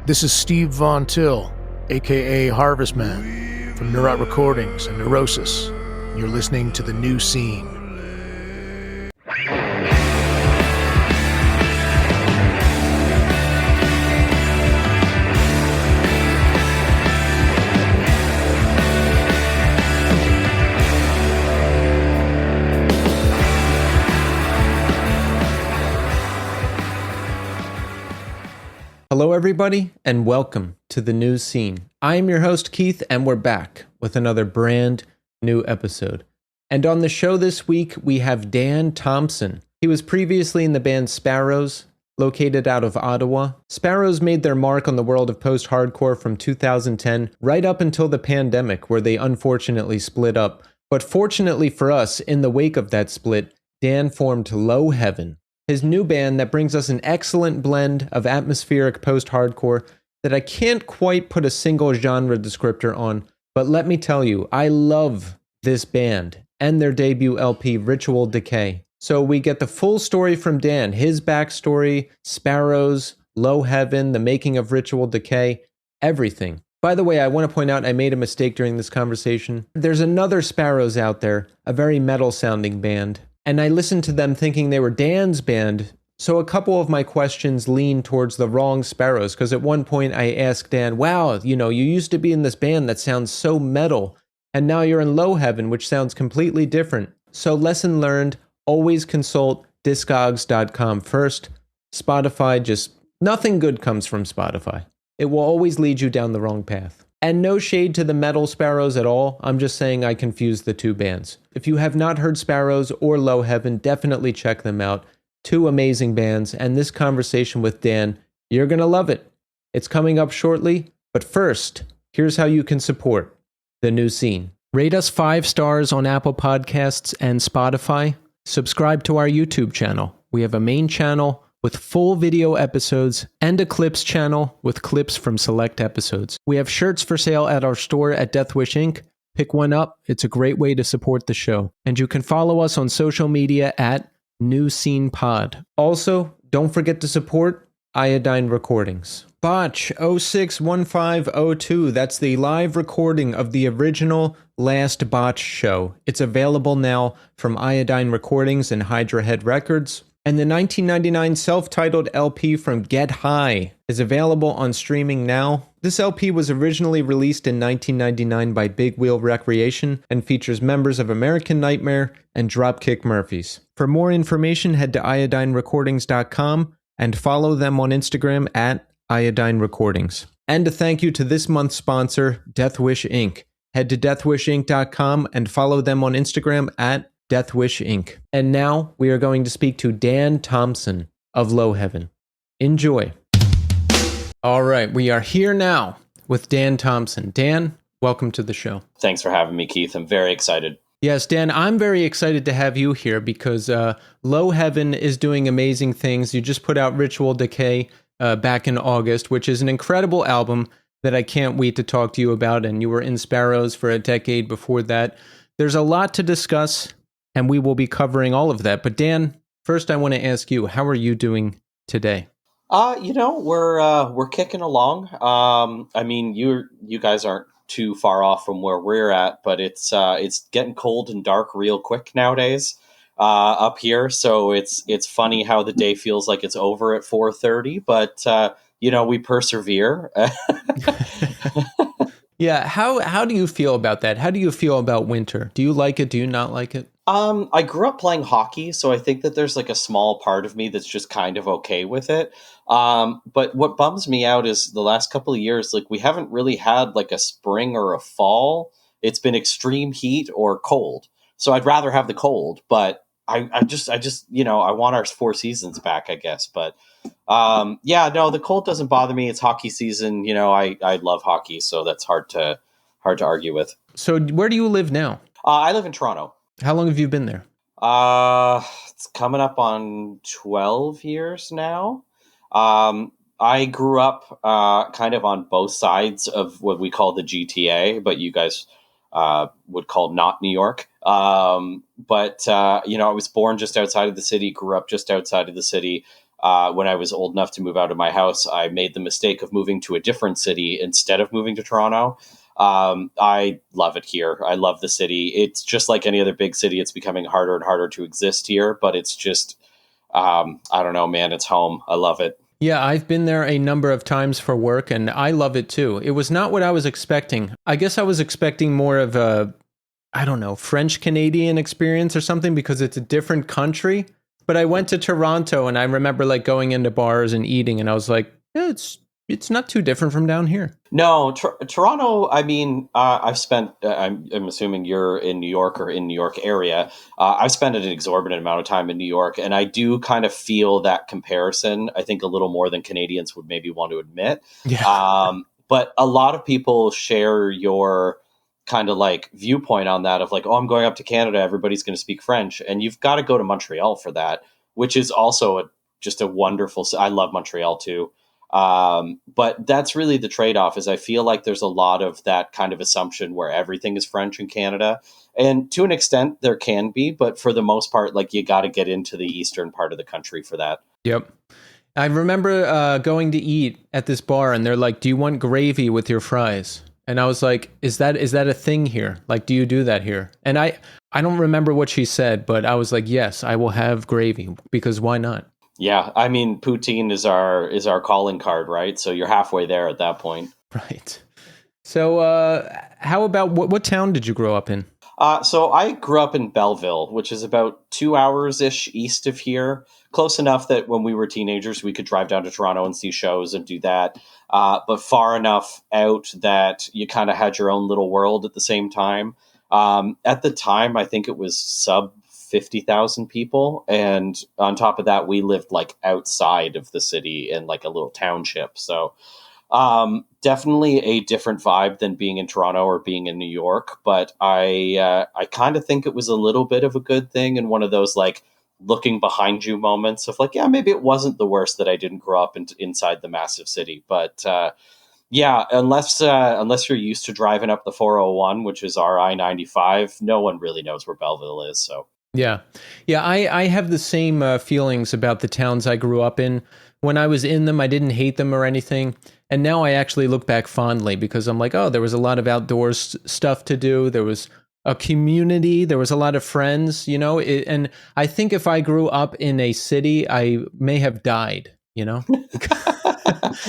This is Steve Von Till, aka Harvest Man, from Neurot Recordings and Neurosis. You're listening to The New Scene. Hello, everybody, and welcome to The New Scene. I am your host, Keith, and we're back with another brand new episode. And on the show this week, we have Dan Thomson. He was previously in the band Sparrows, located out of Ottawa. Sparrows made their mark on the world of post-hardcore from 2010, right up until the pandemic, where they unfortunately split up. But fortunately for us, in the wake of that split, Dan formed Lowheaven, his new band that brings us an excellent blend of atmospheric post-hardcore that I can't quite put a single genre descriptor on, but let me tell you, I love this band and their debut LP, Ritual Decay. So we get the full story from Dan, his backstory, Sparrows, Lowheaven, the making of Ritual Decay, everything. By the way, I want to point out I made a mistake during this conversation. There's another Sparrows out there, a very metal-sounding band, and I listened to them thinking they were Dan's band, so a couple of my questions lean towards the wrong Sparrows, because at one point I asked Dan, wow, you used to be in this band that sounds so metal, and now you're in Lowheaven, which sounds completely different. So lesson learned, always consult discogs.com first. Spotify, just nothing good comes from Spotify. It will always lead you down the wrong path. And no shade to the metal Sparrows at all, I'm just saying I confused the two bands. If you have not heard Sparrows or Lowheaven, definitely check them out. Two amazing bands, and this conversation with Dan, you're gonna love it. It's coming up shortly, but first, here's how you can support The New Scene. Rate us 5 stars on Apple Podcasts and Spotify. Subscribe to our YouTube channel. We have a main channel with full video episodes and a clips channel with clips from select episodes. We have shirts for sale at our store at Deathwish Inc. Pick one up. It's a great way to support the show. And you can follow us on social media at New Scene Pod. Also, don't forget to support Iodine Recordings. Botch 061502, that's the live recording of the original Last Botch show. It's available now from Iodine Recordings and Hydra Head Records. And the 1999 self-titled LP from Get High is available on streaming now. This LP was originally released in 1999 by Big Wheel Recreation and features members of American Nightmare and Dropkick Murphys. For more information, head to iodinerecordings.com and follow them on Instagram at Iodine Recordings. And a thank you to this month's sponsor, Deathwish Inc. Head to deathwishinc.com and follow them on Instagram at Deathwish Inc. And now we are going to speak to Dan Thomson of Lowheaven. Enjoy. All right, we are here now with Dan Thomson. Dan, welcome to the show. Thanks for having me, Keith. I'm very excited. Yes, Dan, I'm very excited to have you here because Lowheaven is doing amazing things. You just put out Ritual Decay back in August, which is an incredible album that I can't wait to talk to you about. And you were in Sparrows for a decade before that. There's a lot to discuss, and we will be covering all of that. But Dan, first I want to ask you, how are you doing today? We're kicking along. I mean, you guys aren't too far off from where we're at, but it's getting cold and dark real quick nowadays up here. So it's funny how the day feels like it's over at 4:30, but we persevere. Yeah. How do you feel about that? How do you feel about winter? Do you like it? Do you not like it? I grew up playing hockey, so I think that there's like a small part of me that's just kind of okay with it. But what bums me out is the last couple of years, like we haven't really had like a spring or a fall. It's been extreme heat or cold. So I'd rather have the cold, but I just, I want our 4 seasons back, I guess. But the cold doesn't bother me. It's hockey season. I love hockey, so that's hard to argue with. So where do you live now? I live in Toronto. How long have you been there? It's coming up on 12 years now. I grew up kind of on both sides of what we call the GTA, but you guys would call not New York. I was born just outside of the city, grew up just outside of the city. when I was old enough to move out of my house, I made the mistake of moving to a different city instead of moving to Toronto. I love it here. I love the city. It's just like any other big city. It's becoming harder and harder to exist here, but it's just, I don't know, man, it's home. I love it. Yeah, I've been there a number of times for work, and I love it too. It was not what I was expecting. I guess I was expecting more of a, I don't know, French Canadian experience or something because it's a different country. But I went to Toronto, and I remember like going into bars and eating, and I was like, yeah, it's not too different from down here. No, Toronto. I mean, I've spent. I'm assuming you're in New York or in New York area. I've spent an exorbitant amount of time in New York, and I do kind of feel that comparison. I think a little more than Canadians would maybe want to admit. Yeah. But a lot of people share your kind of like viewpoint on that of like, oh, I'm going up to Canada. Everybody's going to speak French, and you've got to go to Montreal for that, which is also just a wonderful. I love Montreal too. But that's really the trade-off is I feel like there's a lot of that kind of assumption where everything is French in Canada. And to an extent there can be, but for the most part, like you got to get into the eastern part of the country for that. Yep. I remember going to eat at this bar and they're like, do you want gravy with your fries? And I was like, is that a thing here? Like, do you do that here? And I don't remember what she said, but I was like, yes, I will have gravy because why not? Yeah, I mean, poutine is our calling card, right? So you're halfway there at that point. Right. So, how about what town did you grow up in? So I grew up in Belleville, which is about 2 hours-ish east of here. Close enough that when we were teenagers, we could drive down to Toronto and see shows and do that. But far enough out that you kind of had your own little world at the same time. At the time, I think it was sub 50,000 people. And on top of that, we lived like outside of the city in like a little township. So definitely a different vibe than being in Toronto or being in New York. But I kind of think it was a little bit of a good thing and one of those like looking behind you moments of like, yeah, maybe it wasn't the worst that I didn't grow up inside the massive city. But yeah, unless you're used to driving up the 401, which is our I-95, no one really knows where Belleville is. So. Yeah. Yeah, I have the same feelings about the towns I grew up in. When I was in them, I didn't hate them or anything. And now I actually look back fondly because I'm like, oh, there was a lot of outdoors stuff to do. There was a community. There was a lot of friends, you know. And I think if I grew up in a city, I may have died, you know,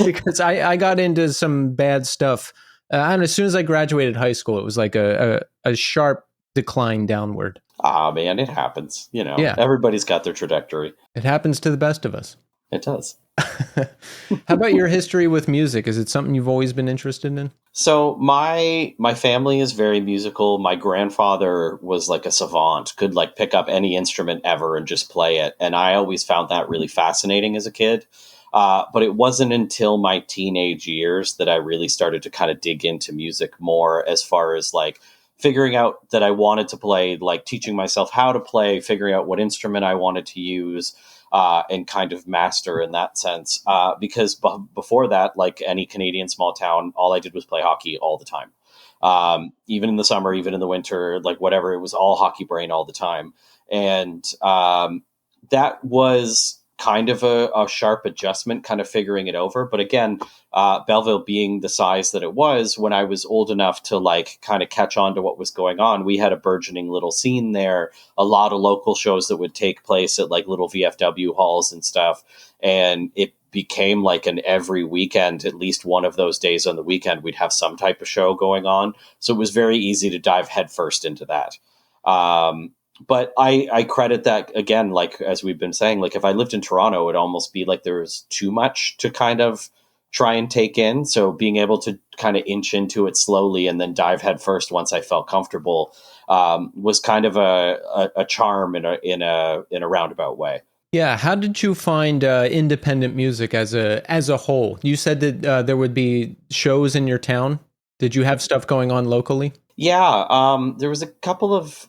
because I got into some bad stuff. And as soon as I graduated high school, it was like a sharp decline downward. Ah, man, it happens. You know, Yeah. Everybody's got their trajectory. It happens to the best of us. It does. How about your history with music? Is it something you've always been interested in? So my family is very musical. My grandfather was like a savant, could like pick up any instrument ever and just play it. And I always found that really fascinating as a kid. But it wasn't until my teenage years that I really started to kind of dig into music more as far as like figuring out that I wanted to play, like teaching myself how to play, figuring out what instrument I wanted to use, and kind of master in that sense. Because before that, like any Canadian small town, all I did was play hockey all the time. Even in the summer, even in the winter, like whatever, it was all hockey brain all the time. And that was kind of a sharp adjustment, kind of figuring it over. But again, Belleville being the size that it was, when I was old enough to like kind of catch on to what was going on, we had a burgeoning little scene there, a lot of local shows that would take place at like little VFW halls and stuff. And it became like an every weekend, at least one of those days on the weekend, we'd have some type of show going on. So it was very easy to dive headfirst into that. But I credit that, again, like, as we've been saying, like if I lived in Toronto, it would almost be like there was too much to kind of try and take in. So being able to kind of inch into it slowly and then dive head first once I felt comfortable was kind of a charm in a roundabout way. Yeah. How did you find independent music as a whole? You said that there would be shows in your town. Did you have stuff going on locally? Yeah. There was a couple of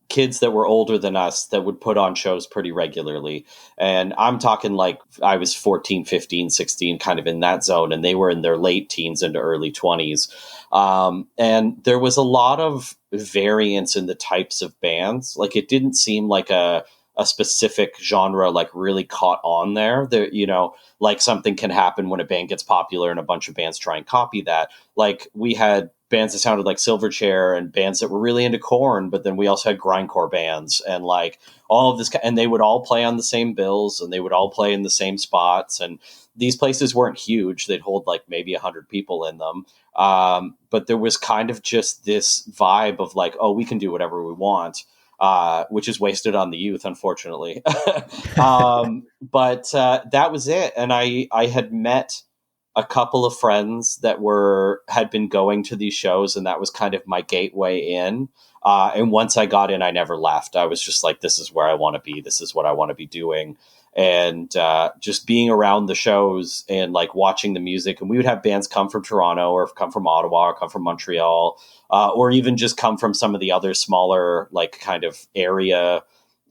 kids that were older than us that would put on shows pretty regularly. And I'm talking like I was 14, 15, 16, kind of in that zone. And they were in their late teens into early 20s. And there was a lot of variance in the types of bands. Like it didn't seem like a a specific genre like really caught on there. There, you know, like something can happen when a band gets popular and a bunch of bands try and copy that. Like we had bands that sounded like Silverchair and bands that were really into Korn, but then we also had grindcore bands and like all of this, and they would all play on the same bills and they would all play in the same spots. And these places weren't huge. They'd hold like maybe 100 people in them. But there was kind of just this vibe of like, oh, we can do whatever we want, which is wasted on the youth, unfortunately. But that was it. And I had met a couple of friends that had been going to these shows, and that was kind of my gateway in. And once I got in, I never left. I was just like, this is where I want to be. This is what I want to be doing. And just being around the shows and like watching the music. And we would have bands come from Toronto or come from Ottawa or come from Montreal, or even just come from some of the other smaller, like kind of area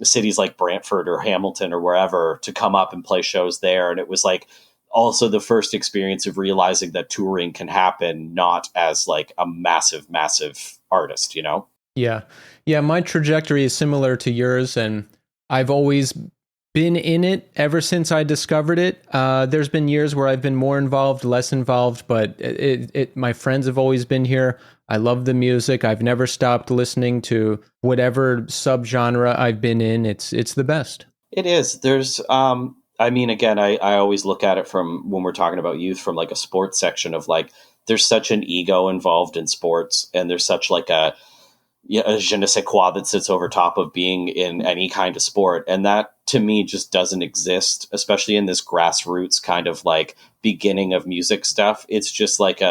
cities like Brantford or Hamilton or wherever, to come up and play shows there. And it was like also the first experience of realizing that touring can happen not as like a massive, massive artist, you know? Yeah. Yeah. My trajectory is similar to yours, and I've always been in it ever since I discovered it. There's been years where I've been more involved, less involved, but my friends have always been here. I love the music. I've never stopped listening to whatever subgenre I've been in. It's the best. It is. There's, I mean, again, I always look at it from when we're talking about youth from like a sports section of like, there's such an ego involved in sports, and there's such like a je ne sais quoi that sits over top of being in any kind of sport. And that to me just doesn't exist, especially in this grassroots kind of like beginning of music stuff. It's just like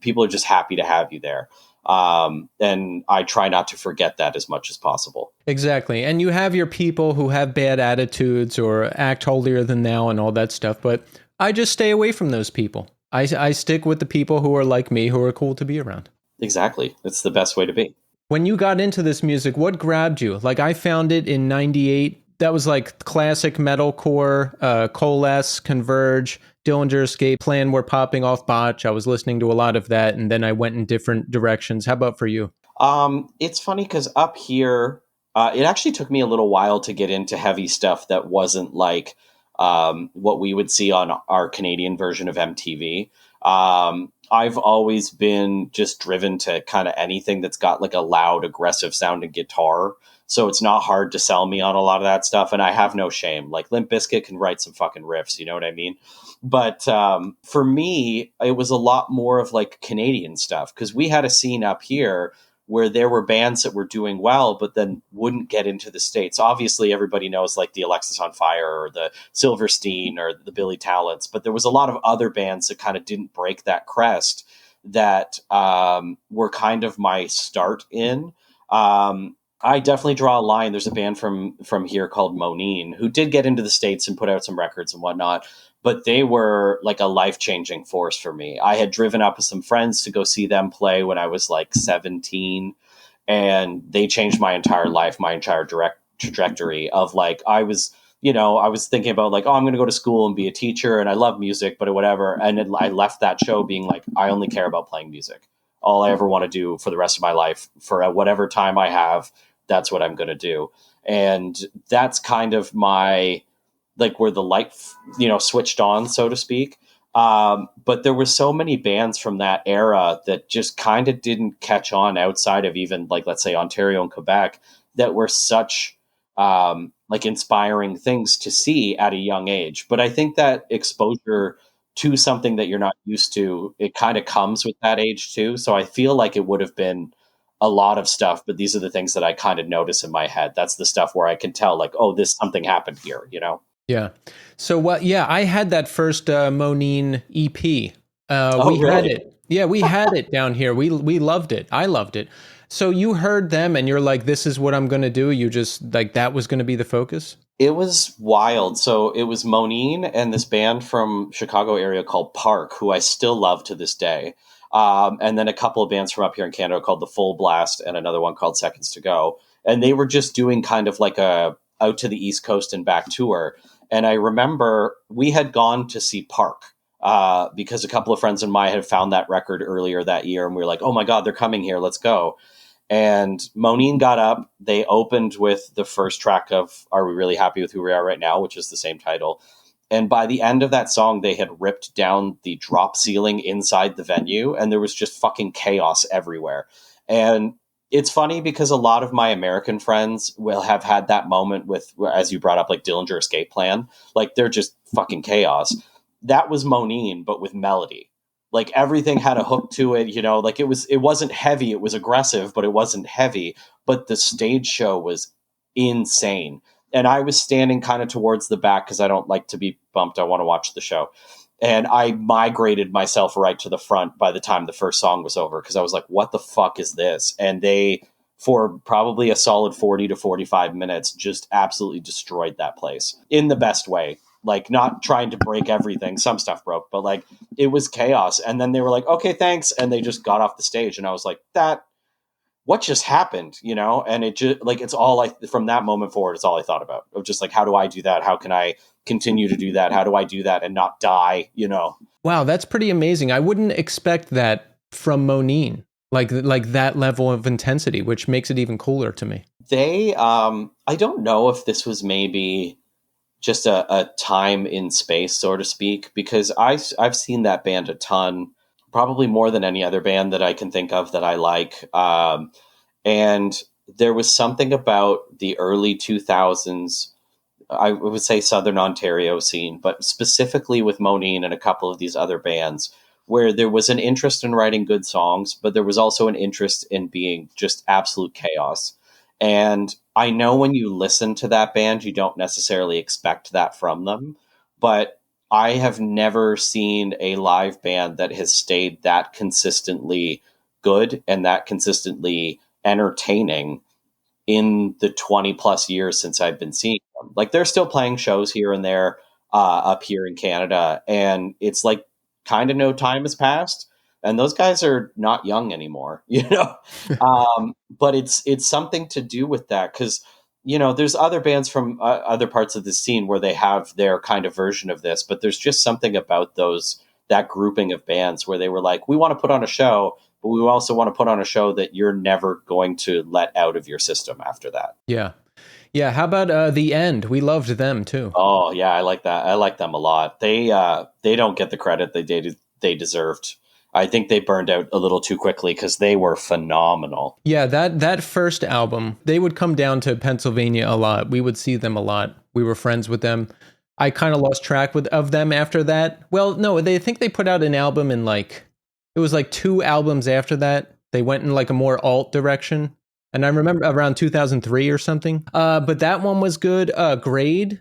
people are just happy to have you there. And I try not to forget that as much as possible. Exactly. And you have your people who have bad attitudes or act holier than thou and all that stuff. But I just stay away from those people. I stick with the people who are like me, who are cool to be around. Exactly. It's the best way to be. When you got into this music, what grabbed you? Like I found it in 98. That was like classic metalcore, Coalesce, Converge, Dillinger Escape Plan were popping off Botch. I was listening to a lot of that, and then I went in different directions. How about for you? It's funny because up here, it actually took me a little while to get into heavy stuff that wasn't like what we would see on our Canadian version of MTV. I've always been just driven to kind of anything that's got like a loud, aggressive sounding guitar. So it's not hard to sell me on a lot of that stuff. And I have no shame. Like Limp Bizkit can write some fucking riffs. You know what I mean? But for me, it was a lot more of like Canadian stuff, because we had a scene up here where there were bands that were doing well, but then wouldn't get into the States. Obviously, everybody knows like the Alexis on Fire or the Silverstein or the Billy Talents, but there was a lot of other bands that kind of didn't break that crest that were kind of my start in. I definitely draw a line. There's a band from here called Moneen who did get into the States and put out some records and whatnot, but they were like a life-changing force for me. I had driven up with some friends to go see them play when I was like 17, and they changed my entire life, my entire trajectory of like, I was thinking about like, oh, I'm going to go to school and be a teacher, and I love music, but whatever. And I left that show being like, I only care about playing music. All I ever want to do for the rest of my life, for whatever time I have, that's what I'm going to do. And that's kind of my, like where the light, switched on, so to speak. But there were so many bands from that era that just kind of didn't catch on outside of even like, let's say Ontario and Quebec, that were such like inspiring things to see at a young age. But I think that exposure to something that you're not used to, it kind of comes with that age too. So I feel like it would have been a lot of stuff, but these are the things that I kind of notice in my head. That's the stuff where I can tell like, oh, something happened here, you know? Yeah. So what? Yeah, I had that first Moneen EP. We really? had it. Yeah, we had it down here. We loved it. I loved it. So you heard them and you're like, this is what I'm going to do. You just like, that was going to be the focus? It was wild. So it was Moneen and this band from Chicago area called Park, who I still love to this day. And then a couple of bands from up here in Canada called The Full Blast and another one called Seconds to Go. And they were just doing kind of like a out to the East Coast and back tour. And I remember we had gone to see Park because a couple of friends of mine had found that record earlier that year. And we were like, oh my God, they're coming here. Let's go. And Moneen got up. They opened with the first track of Are We Really Happy With Who We Are Right Now, which is the same title. And by the end of that song, they had ripped down the drop ceiling inside the venue, and there was just fucking chaos everywhere. And it's funny because a lot of my American friends will have had that moment with, as you brought up, like Dillinger Escape Plan. Like, they're just fucking chaos. That was Moneen, but with melody. Like, everything had a hook to it, you know, like it wasn't heavy. It was aggressive, but it wasn't heavy. But the stage show was insane. And I was standing kind of towards the back because I don't like to be bumped. I want to watch the show. And I migrated myself right to the front by the time the first song was over, because I was like, what the fuck is this? And they, for probably a solid 40 to 45 minutes, just absolutely destroyed that place in the best way. Like, not trying to break everything. Some stuff broke, but like, it was chaos. And then they were like, okay, thanks. And they just got off the stage. And I was like, what just happened, you know? And it just, like, it's all from that moment forward, it's all I thought about, of just like, how do I do that? How can I continue to do that? How do I do that and not die, you know? Wow, that's pretty amazing. I wouldn't expect that from Moneen, like that level of intensity, which makes it even cooler to me. They, I don't know if this was maybe just a time in space, so to speak, because I've seen that band a ton, probably more than any other band that I can think of that I like. And there was something about the early 2000s, I would say Southern Ontario scene, but specifically with Moneen and a couple of these other bands, where there was an interest in writing good songs, but there was also an interest in being just absolute chaos. And I know when you listen to that band, you don't necessarily expect that from them, but I have never seen a live band that has stayed that consistently good and that consistently entertaining in the 20 plus years since I've been seeing them. Like, they're still playing shows here and there up here in Canada, and it's like kind of no time has passed. And those guys are not young anymore, you know. But it's something to do with that, because, you know, there's other bands from other parts of the scene where they have their kind of version of this, but there's just something about that grouping of bands where they were like, we want to put on a show, but we also want to put on a show that you're never going to let out of your system after that. Yeah. Yeah. How about The End? We loved them too. Oh yeah, I like that. I like them a lot. They don't get the credit they deserved. I think they burned out a little too quickly because they were phenomenal. Yeah, that first album, they would come down to Pennsylvania a lot. We would see them a lot. We were friends with them. I kind of lost track of them after that. Well, no, they think they put out an album in it was like 2 albums after that. They went in like a more alt direction. And I remember around 2003 or something. But that one was good. Grade.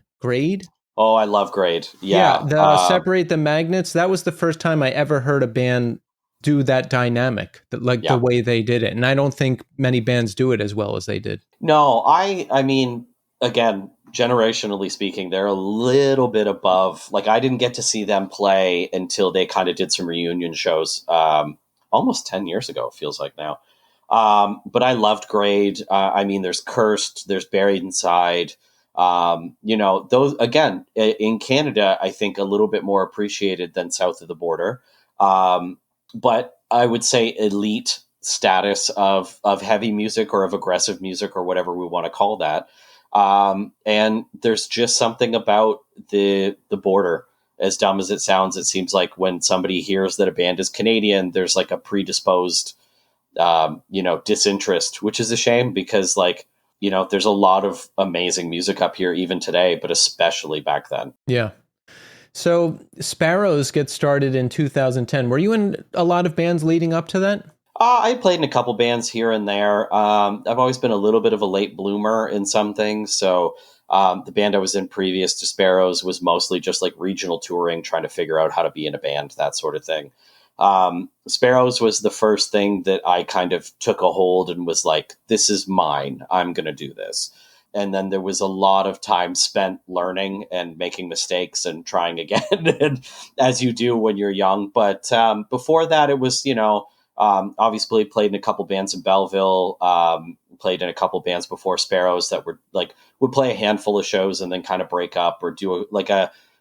Oh, I love Grade. Yeah. Separate the Magnets. That was the first time I ever heard a band do that dynamic, the way they did it. And I don't think many bands do it as well as they did. No, I mean, again, generationally speaking, they're a little bit above. Like, I didn't get to see them play until they kind of did some reunion shows almost 10 years ago, it feels like now. But I loved Grade. I mean, there's Cursed, there's Buried Inside. You know, those, again, in Canada, I think a little bit more appreciated than south of the border. But I would say elite status of heavy music or of aggressive music or whatever we want to call that. And there's just something about the border. As dumb as it sounds, it seems like when somebody hears that a band is Canadian, there's like a predisposed, disinterest, which is a shame because, like, you know, there's a lot of amazing music up here even today, but especially back then. Yeah. So Sparrows gets started in 2010. Were you in a lot of bands leading up to that? I played in a couple bands here and there. I've always been a little bit of a late bloomer in some things. So the band I was in previous to Sparrows was mostly just like regional touring, trying to figure out how to be in a band, that sort of thing. Sparrows was the first thing that I kind of took a hold and was like, this is mine. I'm going to do this. And then there was a lot of time spent learning and making mistakes and trying again, and, as you do when you're young. But before that, it was, obviously played in a couple bands in Belleville, played in a couple bands before Sparrows that were like, would play a handful of shows and then kind of break up or do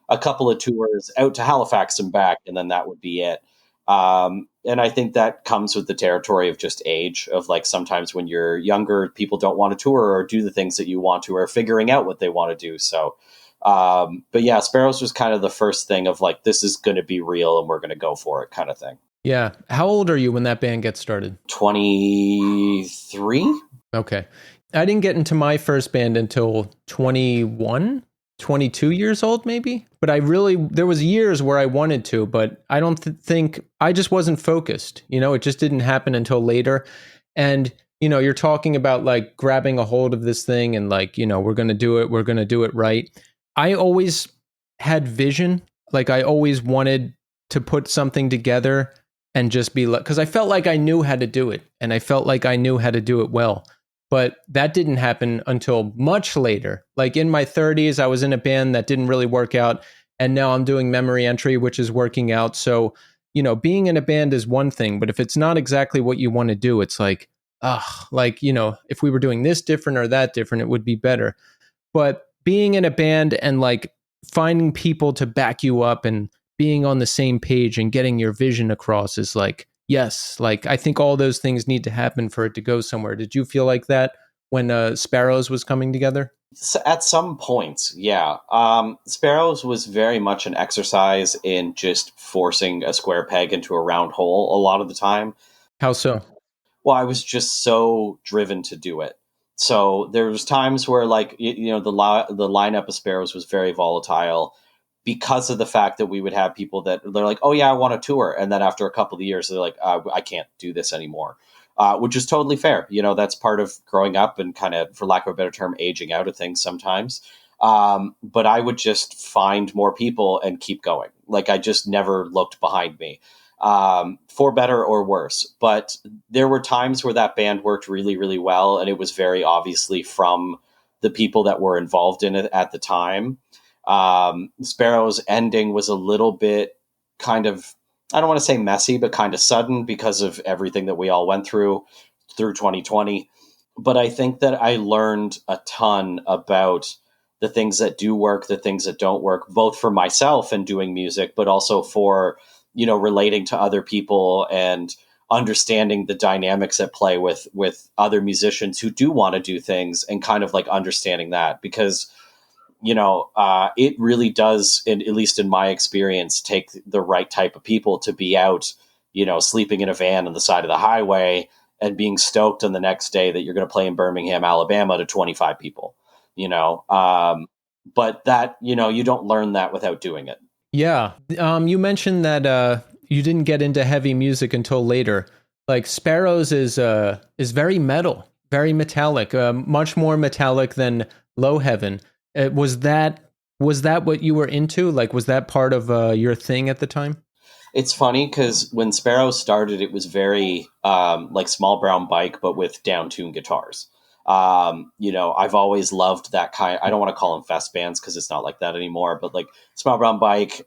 a couple of tours out to Halifax and back. And then that would be it. And I think that comes with the territory of just age, of like sometimes when you're younger, people don't want to tour or do the things that you want to, or figuring out what they want to do. So, but yeah, Sparrows was kind of the first thing of like, this is going to be real and we're going to go for it kind of thing. Yeah. How old are you when that band gets started? 23. Okay. I didn't get into my first band until 21, 22 years old, maybe. But there was years where I wanted to, but I don't think, I just wasn't focused. It just didn't happen until later. And, you're talking about like grabbing a hold of this thing and like, we're going to do it right. I always had vision. Like I always wanted to put something together and just be like, because I felt like I knew how to do it and I felt like I knew how to do it well. But that didn't happen until much later. Like in my 30s, I was in a band that didn't really work out. And now I'm doing Memory Entry, which is working out. So, being in a band is one thing, but if it's not exactly what you want to do, it's like, if we were doing this different or that different, it would be better. But being in a band and like finding people to back you up and being on the same page and getting your vision across is like, yes, like I think all those things need to happen for it to go somewhere. Did you feel like that when Sparrows was coming together? So at some points, yeah. Sparrows was very much an exercise in just forcing a square peg into a round hole a lot of the time. How so? Well, I was just so driven to do it. So there was times where like, the lineup of Sparrows was very volatile because of the fact that we would have people that they're like, oh yeah, I want to tour. And then after a couple of years, they're like, I can't do this anymore, which is totally fair. That's part of growing up and kind of, for lack of a better term, aging out of things sometimes. But I would just find more people and keep going. Like I just never looked behind me, for better or worse. But there were times where that band worked really, really well. And it was very obviously from the people that were involved in it at the time. Sparrow's ending was a little bit kind of, I don't want to say messy, but kind of sudden because of everything that we all went through 2020. But I think that I learned a ton about the things that do work, the things that don't work, both for myself and doing music, but also for, relating to other people and understanding the dynamics at play with other musicians who do want to do things and kind of like understanding that because it really does, at least in my experience, take the right type of people to be out, sleeping in a van on the side of the highway and being stoked on the next day that you're going to play in Birmingham, Alabama to 25 people, but that, you don't learn that without doing it. Yeah. You mentioned that you didn't get into heavy music until later. Like Sparrows is very metal, very metallic, much more metallic than Lowheaven. Was that what you were into? Like, was that part of your thing at the time? It's funny because when Sparrows started, it was very like Small Brown Bike, but with down-tuned guitars. I've always loved that kind. I don't want to call them fest bands because it's not like that anymore. But like Small Brown Bike,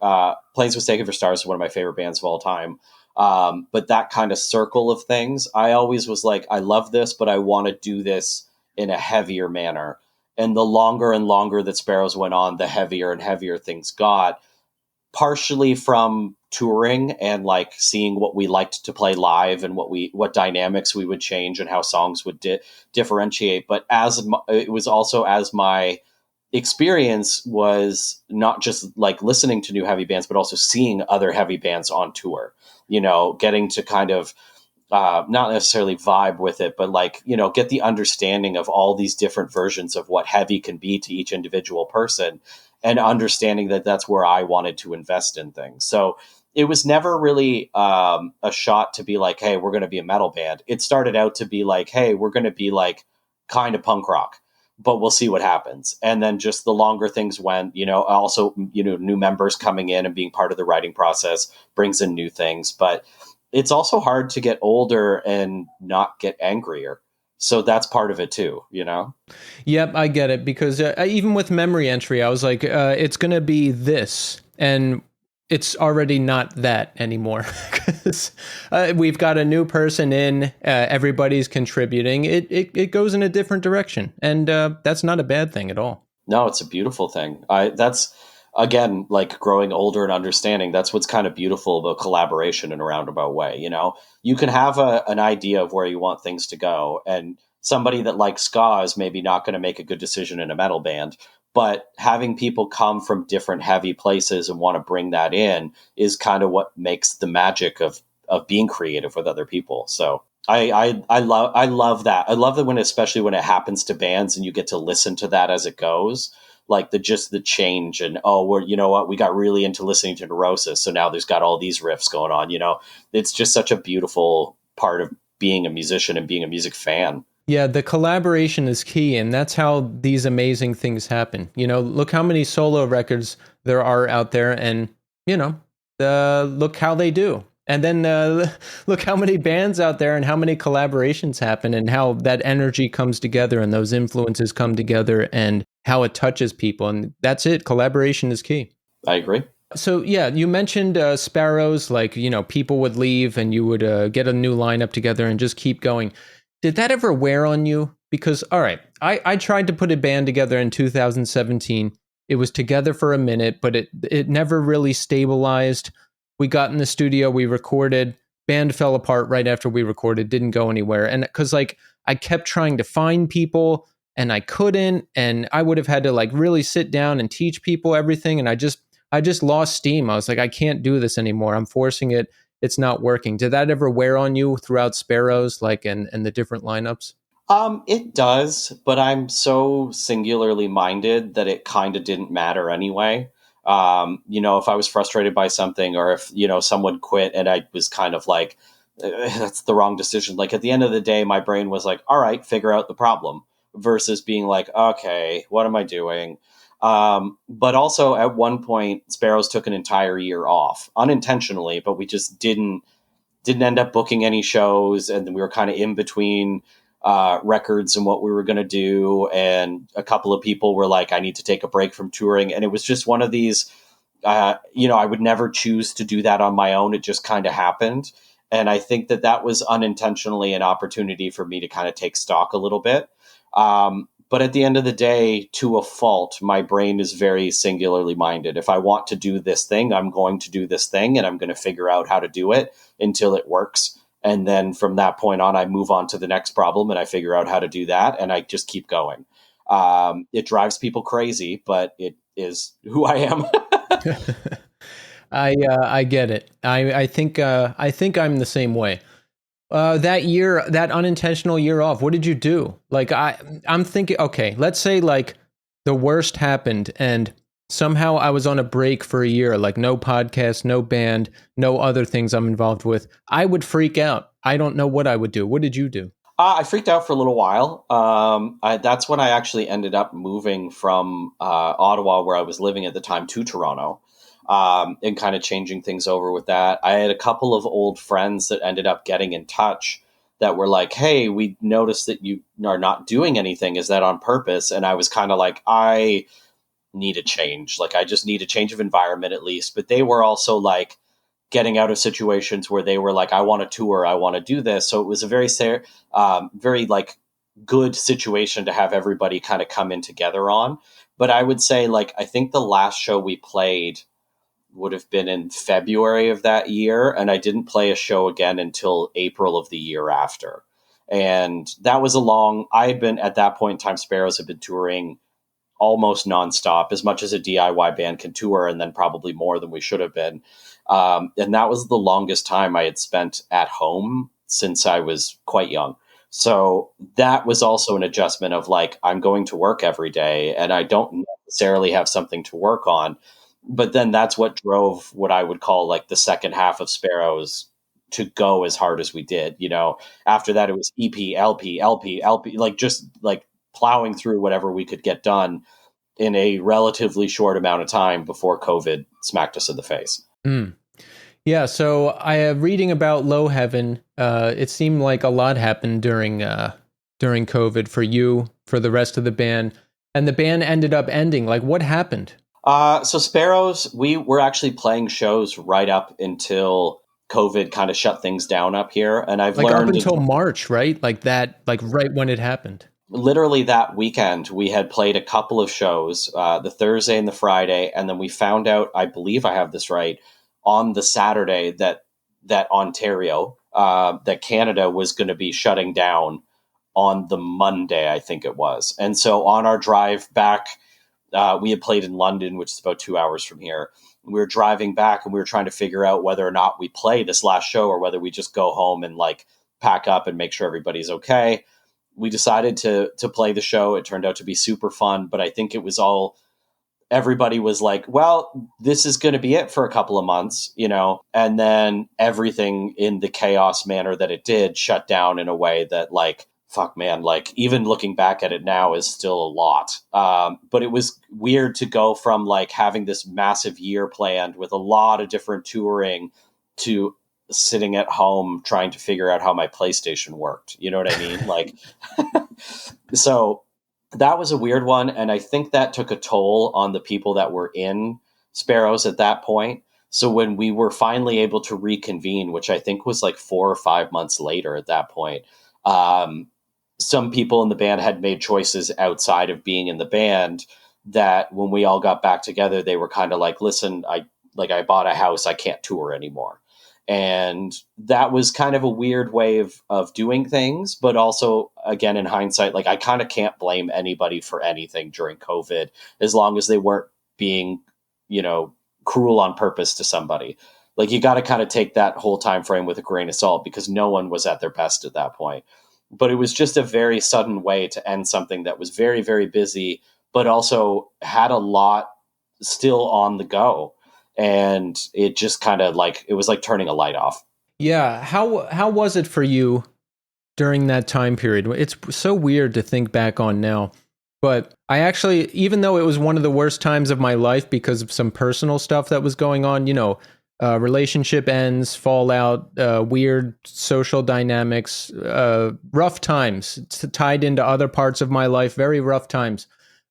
Planes Mistaken for Stars is one of my favorite bands of all time. But that kind of circle of things, I always was like, I love this, but I want to do this in a heavier manner. And the longer and longer that Sparrows went on, the heavier and heavier things got, partially from touring and like seeing what we liked to play live and what dynamics we would change and how songs would differentiate. But it was also as my experience was not just like listening to new heavy bands, but also seeing other heavy bands on tour, getting to kind of, not necessarily vibe with it, but like, get the understanding of all these different versions of what heavy can be to each individual person and understanding that that's where I wanted to invest in things. So it was never really a shot to be like, hey, we're going to be a metal band. It started out to be like, hey, we're going to be like kind of punk rock, but we'll see what happens. And then just the longer things went, also, new members coming in and being part of the writing process brings in new things, but it's also hard to get older and not get angrier. So that's part of it too, Yep, I get it. Because even with Memory Entry, I was like, it's going to be this. And it's already not that anymore. Because we've got a new person in, everybody's contributing. It goes in a different direction. And that's not a bad thing at all. No, it's a beautiful thing. again, like growing older and understanding, that's what's kind of beautiful about collaboration in a roundabout way. You can have an idea of where you want things to go, and somebody that likes ska is maybe not going to make a good decision in a metal band. But having people come from different heavy places and want to bring that in is kind of what makes the magic of being creative with other people. So I love that. I love that especially when it happens to bands and you get to listen to that as it goes, like the change and, you know what, we got really into listening to Neurosis, so now there's got all these riffs going on. It's just such a beautiful part of being a musician and being a music fan. Yeah, the collaboration is key, and that's how these amazing things happen. Look how many solo records there are out there, and look how they do. And then look how many bands out there and how many collaborations happen, and how that energy comes together and those influences come together and how it touches people. And that's it. Collaboration is key. I agree. So, yeah, you mentioned Sparrows, like, people would leave and you would get a new lineup together and just keep going. Did that ever wear on you? Because, all right, I tried to put a band together in 2017. It was together for a minute, but it never really stabilized. We got in the studio, we recorded, band fell apart right after we recorded, didn't go anywhere. And because I kept trying to find people and I couldn't, and I would have had to really sit down and teach people everything. And I just lost steam. I was like, I can't do this anymore. I'm forcing it. It's not working. Did that ever wear on you throughout Sparrows, and the different lineups? It does, but I'm so singularly minded that it kind of didn't matter anyway. If I was frustrated by something, or if, someone quit and I was kind of like, that's the wrong decision. Like at the end of the day, my brain was like, all right, figure out the problem, versus being like, okay, what am I doing? But also at one point, Sparrows took an entire year off unintentionally, but we just didn't end up booking any shows. And then we were kind of in between records and what we were going to do. And a couple of people were like, I need to take a break from touring. And it was just one of these, I would never choose to do that on my own. It just kind of happened. And I think that was unintentionally an opportunity for me to kind of take stock a little bit. But at the end of the day, to a fault, my brain is very singularly minded. If I want to do this thing, I'm going to do this thing, and I'm going to figure out how to do it until it works. And then from that point on, I move on to the next problem and I figure out how to do that. And I just keep going. It drives people crazy, but it is who I am. I get it. I think I'm the same way. That year, that unintentional year off, what did you do? I'm thinking, okay, let's say the worst happened and somehow I was on a break for a year, no podcast, no band, no other things I'm involved with. I would freak out. I don't know what I would do. What did you do? I freaked out for a little while. That's when I actually ended up moving from Ottawa, where I was living at the time, to Toronto. And kind of changing things over with that. I had a couple of old friends that ended up getting in touch that were like, hey, we noticed that you are not doing anything. Is that on purpose? And I was kind of like, I need a change. I just need a change of environment at least. But they were also getting out of situations where they were like, I want to tour, I want to do this. So it was a very good situation to have everybody kind of come in together on. But I would say I think the last show we played would have been in February of that year. And I didn't play a show again until April of the year after. And that was I had been at that point in time, Sparrows had been touring almost nonstop, as much as a DIY band can tour, and then probably more than we should have been. And that was the longest time I had spent at home since I was quite young. So that was also an adjustment of I'm going to work every day and I don't necessarily have something to work on. But then that's what drove what I would call the second half of Sparrows to go as hard as we did. After that, it was EP, LP, just plowing through whatever we could get done in a relatively short amount of time before COVID smacked us in the face. Mm. Yeah. So I am reading about Lowheaven. It seemed like a lot happened during COVID for you, for the rest of the band, and the band ended up ending. What happened? So Sparrows, we were actually playing shows right up until COVID kind of shut things down up here. And I've learned up until March, right? Right when it happened. literally that weekend, we had played a couple of shows, the Thursday and the Friday, and then we found out, I believe I have this right, on the Saturday that Ontario, that Canada was going to be shutting down on the Monday, I think it was. And so on our drive back, we had played in London, which is about 2 hours from here. We were driving back and we were trying to figure out whether or not we play this last show or whether we just go home and like pack up and make sure everybody's okay. We decided to play the show. It turned out to be super fun, but I think it was all, everybody was like, well, this is going to be it for a couple of months, you know, and then everything in the chaos manner that it did shut down in a way that like, fuck man, like even looking back at it now is still a lot. But it was weird to go from like having this massive year planned with a lot of different touring to sitting at home trying to figure out how my PlayStation worked. You know what I mean? Like, so that was a weird one. And I think that took a toll on the people that were in Sparrows at that point. So when we were finally able to reconvene, which I think was like 4 or 5 months later at that point, some people in the band had made choices outside of being in the band that when we all got back together, they were kind of like, listen, I bought a house, I can't tour anymore. And that was kind of a weird way of doing things. But also, again, in hindsight, like I kind of can't blame anybody for anything during COVID, as long as they weren't being, you know, cruel on purpose to somebody. Like you got to kind of take that whole time frame with a grain of salt because no one was at their best at that point. But it was just a very sudden way to end something that was very, very busy, but also had a lot still on the go. And it just kind of like, it was like turning a light off. Yeah. How was it for you during that time period? It's so weird to think back on now. But I actually, even though it was one of the worst times of my life because of some personal stuff that was going on, you know, relationship ends, fallout, weird social dynamics, rough times tied into other parts of my life, very rough times.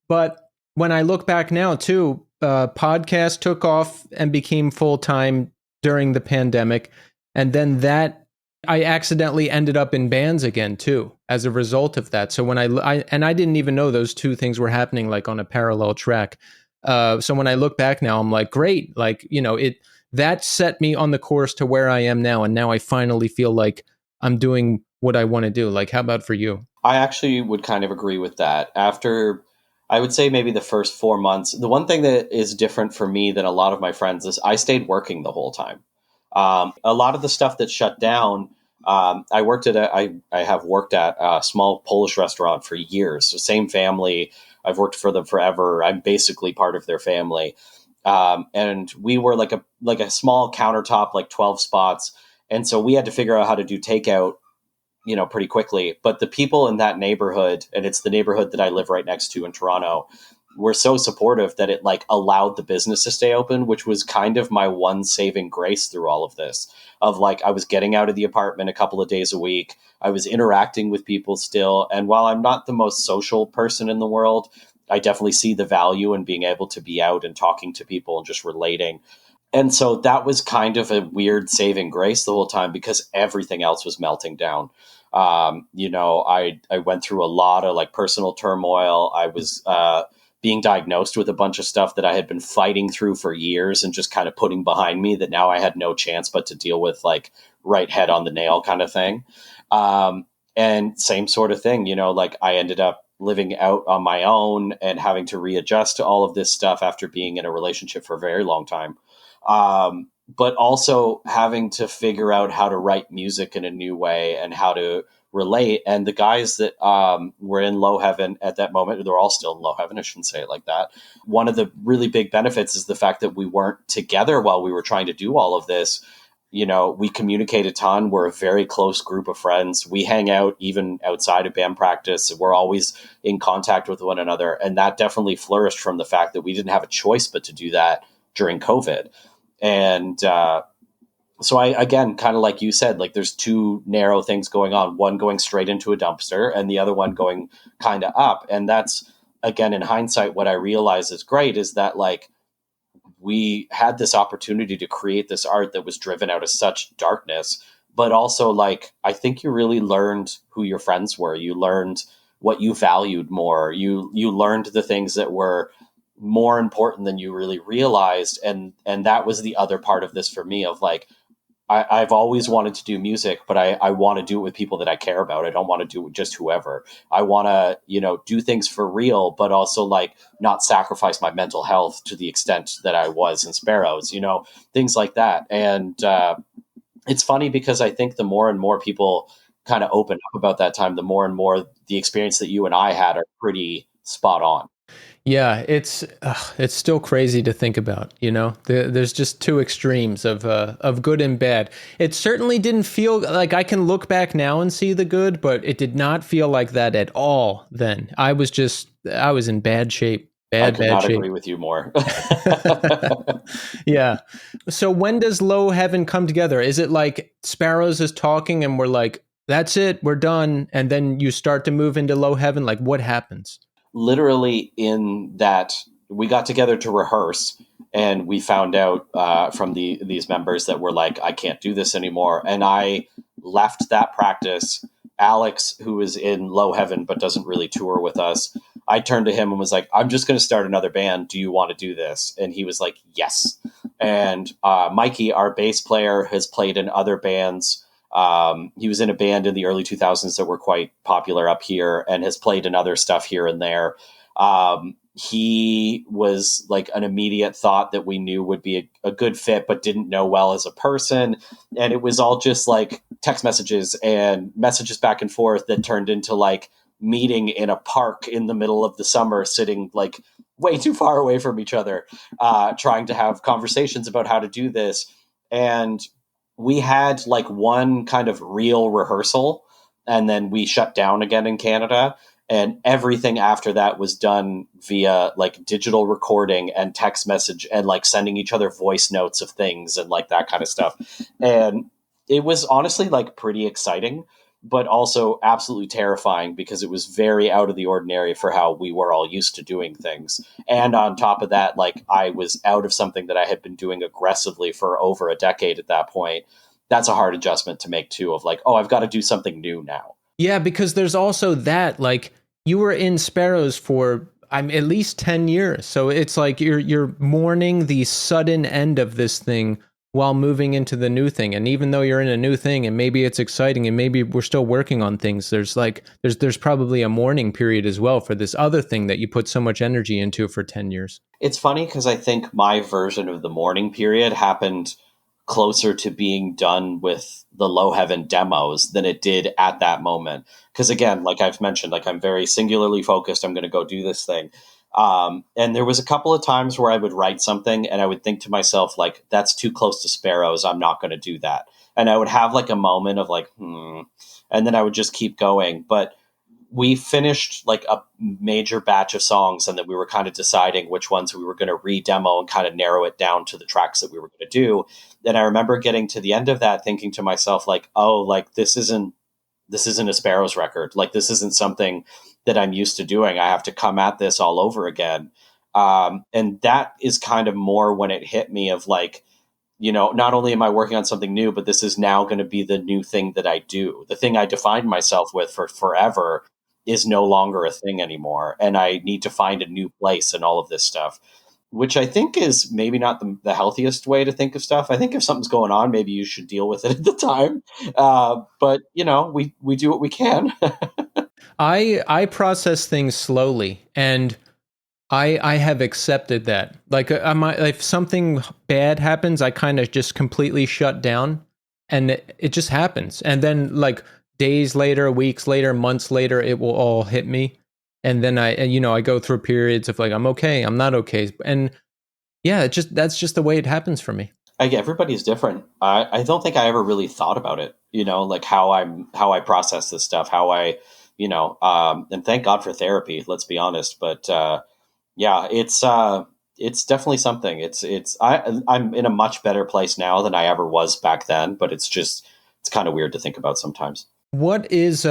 But when I look back now too, podcast took off and became full-time during the pandemic. And then that I accidentally ended up in bands again too as a result of that. So when I didn't even know those two things were happening like on a parallel track. So when I look back now, I'm like, great, like, you know, that set me on the course to where I am now. And now I finally feel like I'm doing what I want to do. Like, how about for you? I actually would kind of agree with that. After, I would say maybe the first 4 months, the one thing that is different for me than a lot of my friends is I stayed working the whole time. A lot of the stuff that shut down, I have worked at a small Polish restaurant for years. So same family. I've worked for them forever. I'm basically part of their family. And we were like a small countertop, like 12 spots. And so we had to figure out how to do takeout, you know, pretty quickly. But the people in that neighborhood, and it's the neighborhood that I live right next to in Toronto, were so supportive that it like allowed the business to stay open, which was kind of my one saving grace through all of this. Of like, I was getting out of the apartment a couple of days a week. I was interacting with people still. And while I'm not the most social person in the world, I definitely see the value in being able to be out and talking to people and just relating. And so that was kind of a weird saving grace the whole time because everything else was melting down. You know, I went through a lot of like personal turmoil. I was being diagnosed with a bunch of stuff that I had been fighting through for years and just kind of putting behind me that now I had no chance but to deal with, like right head on the nail kind of thing. And same sort of thing, you know, like I ended up living out on my own and having to readjust to all of this stuff after being in a relationship for a very long time. But also having to figure out how to write music in a new way and how to relate. And the guys that were in Lowheaven at that moment, they're all still in Lowheaven, I shouldn't say it like that. One of the really big benefits is the fact that we weren't together while we were trying to do all of this. You know, we communicate a ton. We're a very close group of friends. We hang out even outside of band practice. We're always in contact with one another. And that definitely flourished from the fact that we didn't have a choice but to do that during COVID. And so I, again, kind of like you said, like there's two narrow things going on, one going straight into a dumpster and the other one going kind of up. And that's, again, in hindsight, what I realize is great is that like we had this opportunity to create this art that was driven out of such darkness, but also like, I think you really learned who your friends were. You learned what you valued more. You learned the things that were more important than you really realized. And that was the other part of this for me, of like, I've always wanted to do music, but I want to do it with people that I care about. I don't want to do it with just whoever. I want to, do things for real, but also like not sacrifice my mental health to the extent that I was in Sparrows, things like that. And it's funny because I think the more and more people kind of open up about that time, the more and more the experience that you and I had are pretty spot on. Yeah, it's still crazy to think about. There's just two extremes of good and bad. It certainly didn't feel like, I can look back now and see the good, but it did not feel like that at all then. I was in bad shape. I could not agree with you more. Yeah. So when does Lowheaven come together? Is it like Sparrows is talking and we're like, that's it, we're done, and then you start to move into Lowheaven? Like, what happens? Literally in that we got together to rehearse, and we found out from these members that were like, I can't do this anymore. And I left that practice. Alex, who is in Lowheaven but doesn't really tour with us, I turned to him and was like, I'm just going to start another band. Do you want to do this? And he was like, yes. And Mikey, our bass player, has played in other bands. He was in a band in the early 2000s that were quite popular up here and has played in other stuff here and there. He was like an immediate thought that we knew would be a good fit, but didn't know well as a person. And it was all just like text messages and messages back and forth that turned into like meeting in a park in the middle of the summer, sitting like way too far away from each other, trying to have conversations about how to do this. And we had like one kind of real rehearsal, and then we shut down again in Canada. And everything after that was done via like digital recording and text message and like sending each other voice notes of things and like that kind of stuff. And it was honestly like pretty exciting, but also absolutely terrifying because it was very out of the ordinary for how we were all used to doing things. And on top of that, like I was out of something that I had been doing aggressively for over a decade at that point. That's a hard adjustment to make too, of like, oh, I've got to do something new now. Yeah, because there's also that, like, you were in Sparrows for at least 10 years. So it's like you're mourning the sudden end of this thing while moving into the new thing. And even though you're in a new thing and maybe it's exciting and maybe we're still working on things, there's probably a mourning period as well for this other thing that you put so much energy into for 10 years. It's funny because I think my version of the mourning period happened closer to being done with the Lowheaven demos than it did at that moment. Because again, like I've mentioned, like I'm very singularly focused. I'm going to go do this thing. And there was a couple of times where I would write something and I would think to myself, like, that's too close to Sparrows. I'm not going to do that. And I would have like a moment of like, and then I would just keep going. But we finished like a major batch of songs, and then we were kind of deciding which ones we were going to re-demo and kind of narrow it down to the tracks that we were going to do. And I remember getting to the end of that thinking to myself, like, oh, like this isn't a Sparrows record. Like this isn't something that I'm used to doing. I have to come at this all over again. And that is kind of more when it hit me of like, not only am I working on something new, but this is now going to be the new thing that I do. The thing I defined myself with for forever is no longer a thing anymore. And I need to find a new place in all of this stuff, which I think is maybe not the healthiest way to think of stuff. I think if something's going on, maybe you should deal with it at the time. But we do what we can. I process things slowly, and I have accepted that. Like if something bad happens, I kind of just completely shut down, and it just happens. And then like days later, weeks later, months later, it will all hit me. And then I go through periods of like, I'm okay, I'm not okay. And yeah, that's just the way it happens for me. Everybody's different. I don't think I ever really thought about it, like how I process this stuff, how I, and thank God for therapy, let's be honest. But yeah, it's definitely something. I'm in a much better place now than I ever was back then, but it's kind of weird to think about sometimes. What is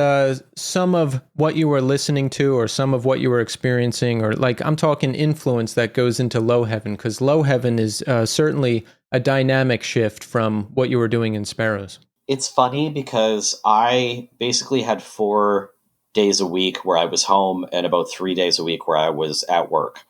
some of what you were listening to, or some of what you were experiencing, or like I'm talking influence that goes into Lowheaven? Because Lowheaven is certainly a dynamic shift from what you were doing in Sparrows. It's funny because I basically had 4 days a week where I was home and about 3 days a week where I was at work.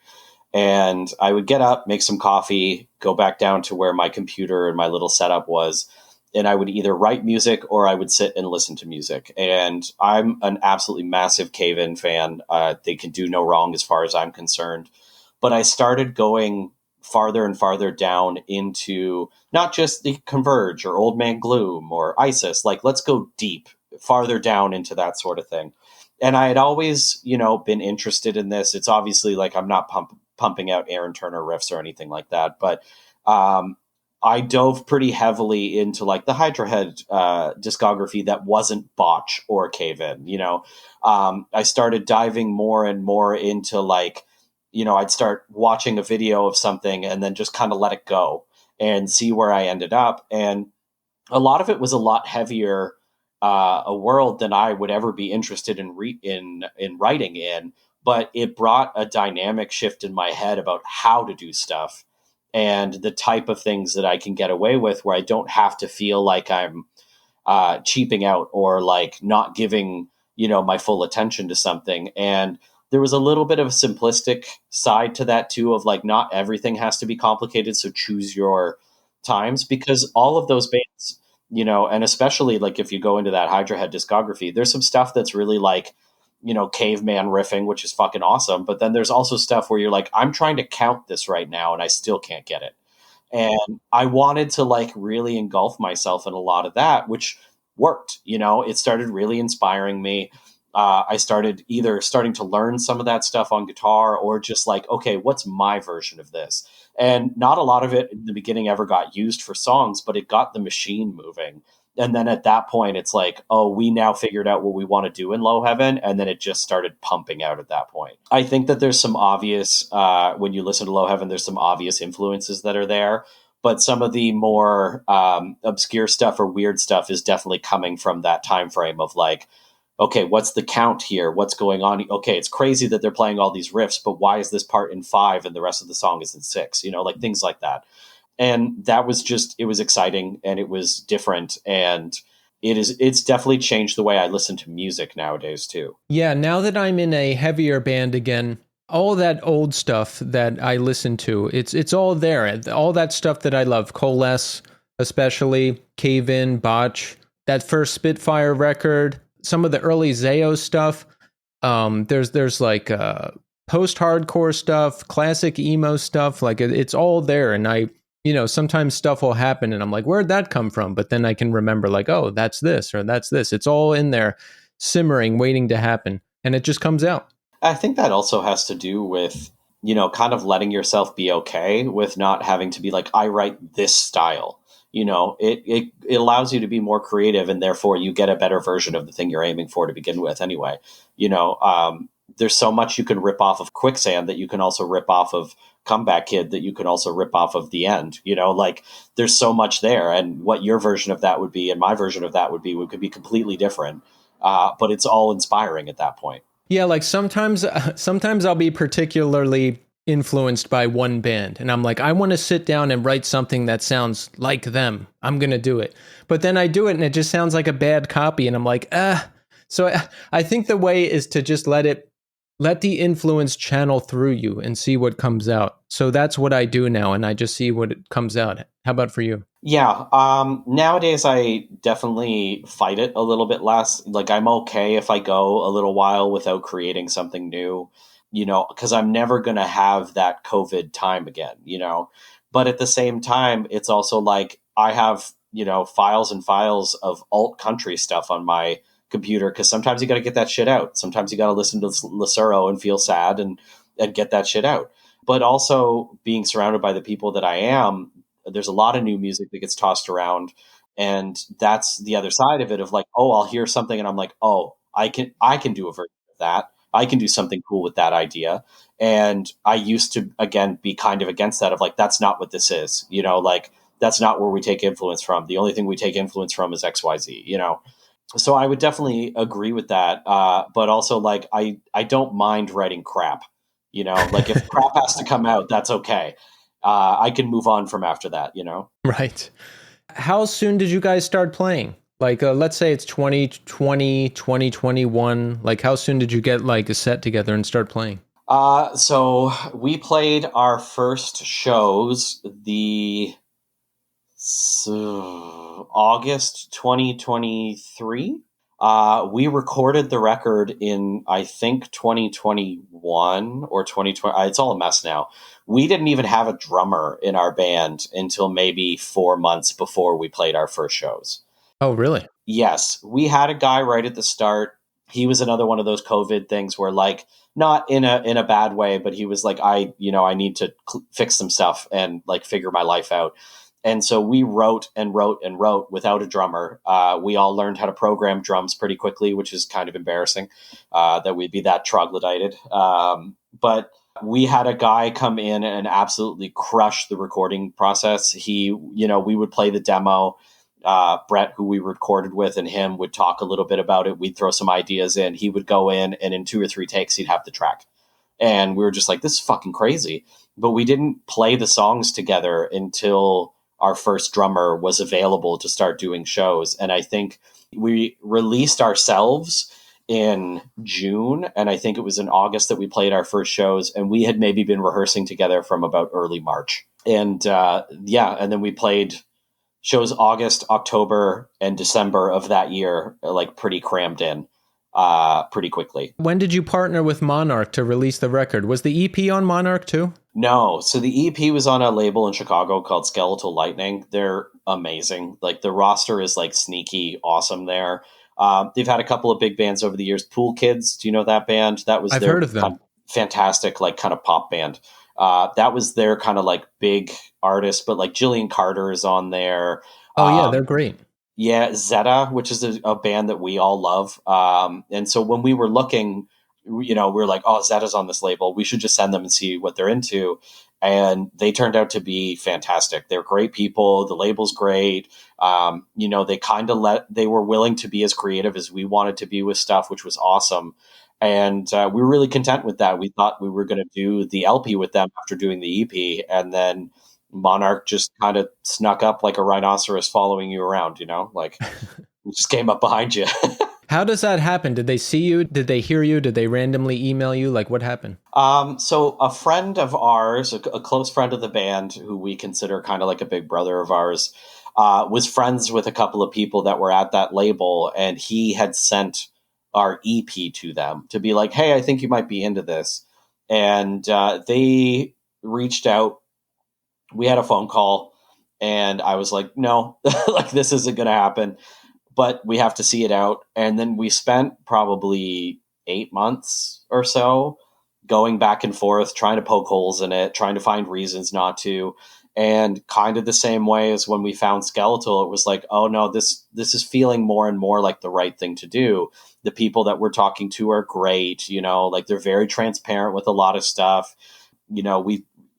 And I would get up, make some coffee, go back down to where my computer and my little setup was, and I would either write music or I would sit and listen to music. And I'm an absolutely massive Cave-In fan. They can do no wrong as far as I'm concerned. But I started going farther and farther down into not just the Converge or Old Man Gloom or ISIS. Like, let's go deep, farther down into that sort of thing. And I had always, been interested in this. It's obviously like I'm not pumping out Aaron Turner riffs or anything like that, but I dove pretty heavily into like the Hydra Head discography that wasn't Botch or Cave-In. I started diving more and more into like, I'd start watching a video of something and then just kind of let it go and see where I ended up. And a lot of it was a lot heavier a world than I would ever be interested in writing in. But it brought a dynamic shift in my head about how to do stuff and the type of things that I can get away with where I don't have to feel like I'm cheaping out or like not giving, my full attention to something. And there was a little bit of a simplistic side to that too, of like, not everything has to be complicated. So choose your times, because all of those bands, and especially like if you go into that Hydra Head discography, there's some stuff that's really like, caveman riffing, which is fucking awesome. But then there's also stuff where you're like, I'm trying to count this right now and I still can't get it. And I wanted to like really engulf myself in a lot of that, which worked. It started really inspiring me. I started either starting to learn some of that stuff on guitar or just like, okay, what's my version of this? And not a lot of it in the beginning ever got used for songs, but it got the machine moving. And then at that point, it's like, oh, we now figured out what we want to do in Lowheaven. And then it just started pumping out at that point. I think that there's some obvious, when you listen to Lowheaven, there's some obvious influences that are there. But some of the more obscure stuff or weird stuff is definitely coming from that time frame of like, okay, what's the count here? What's going on? Okay, it's crazy that they're playing all these riffs, but why is this part in 5 and the rest of the song is in 6? Like things like that. And that was just, it was exciting and it was different. And it's definitely changed the way I listen to music nowadays too. Yeah, now that I'm in a heavier band again, all that old stuff that I listen to, it's all there. All that stuff that I love, Coalesce, especially, Cave-In, Botch, that first Spitfire record, some of the early Zayo stuff. There's like post-hardcore stuff, classic emo stuff. Like it's all there. And sometimes stuff will happen and I'm like, where'd that come from? But then I can remember like, oh, that's this or that's this. It's all in there simmering, waiting to happen. And it just comes out. I think that also has to do with, kind of letting yourself be okay with not having to be like, I write this style. It allows you to be more creative and therefore you get a better version of the thing you're aiming for to begin with anyway. There's so much you can rip off of Quicksand that you can also rip off of Comeback Kid that you can also rip off of The End. Like there's so much there, and what your version of that would be and my version of that would be, we could be completely different. But it's all inspiring at that point. Yeah, like sometimes I'll be particularly influenced by one band and I'm like, I want to sit down and write something that sounds like them. I'm going to do it. But then I do it and it just sounds like a bad copy and I'm like, So I think the way is to just let the influence channel through you and see what comes out. So that's what I do now, and I just see what it comes out. How about for you? Yeah. Nowadays, I definitely fight it a little bit less. Like, I'm okay if I go a little while without creating something new, because I'm never going to have that COVID time again, But at the same time, it's also like I have, files and files of alt country stuff on my computer, because sometimes you got to get that shit out. Sometimes you got to listen to Lucero and feel sad and get that shit out. But also being surrounded by the people that I am, there's a lot of new music that gets tossed around, and that's the other side of it of like, oh, I'll hear something and I'm like, oh, I can do a version of that. I can do something cool with that idea. And I used to, again, be kind of against that of like, that's not what this is, like that's not where we take influence from. The only thing we take influence from is XYZ, So I would definitely agree with that. But also like, I don't mind writing crap, like if crap has to come out, that's okay. I can move on from after that, Right. How soon did you guys start playing? Like, let's say it's 2020, 2021. Like, how soon did you get like a set together and start playing? So we played our first shows August 2023. We recorded the record in, I think, 2021 or 2020. It's all a mess now. We didn't even have a drummer in our band until maybe 4 months before we played our first shows. Oh, really? Yes, we had a guy right at the start. He was another one of those COVID things where, like, not in a bad way, but he was like, I need to fix some stuff and like figure my life out. And so we wrote and wrote and wrote without a drummer. We all learned how to program drums pretty quickly, which is kind of embarrassing that we'd be that troglodyted. But we had a guy come in and absolutely crush the recording process. We would play the demo. Brett, who we recorded with, and him would talk a little bit about it. We'd throw some ideas in. He would go in, and in 2 or 3 takes, he'd have the track. And we were just like, this is fucking crazy. But we didn't play the songs together until our first drummer was available to start doing shows. And I think we released ourselves in June, and I think it was in August that we played our first shows, and we had maybe been rehearsing together from about early March. And and then we played shows August, October, and December of that year, like pretty crammed in pretty quickly. When did you partner with MNRK to release the record? Was the EP on MNRK too? No. So the EP was on a label in Chicago called Skeletal Lightning. They're amazing. Like the roster is like sneaky awesome there. They've had a couple of big bands over the years. Pool Kids, do you know that band? That was I've heard of them. Fantastic, like kind of pop band. That was their kind of like big artist, but like Jillian Carter is on there. Oh yeah, they're great. Yeah, Zeta, which is a band that we all love. And so when we were looking, we were like, oh, Zeta's on this label. We should just send them and see what they're into. And they turned out to be fantastic. They're great people. The label's great. They were willing to be as creative as we wanted to be with stuff, which was awesome. And we were really content with that. We thought we were going to do the LP with them after doing the EP. And then MNRK just kind of snuck up like a rhinoceros following you around, like just came up behind you. How does that happen? Did they see you? Did they hear you? Did they randomly email you? Like what happened? So a friend of ours, a close friend of the band, who we consider kind of like a big brother of ours, was friends with a couple of people that were at that label. And he had sent our EP to them to be like, hey, I think you might be into this. And they reached out. We had a phone call and I was like, no, like this isn't going to happen, but we have to see it out. And then we spent probably 8 months or so going back and forth, trying to poke holes in it, trying to find reasons not to. And kind of the same way as when we found Skeletal, it was like, oh no, this is feeling more and more like the right thing to do. The people that we're talking to are great, like they're very transparent with a lot of stuff.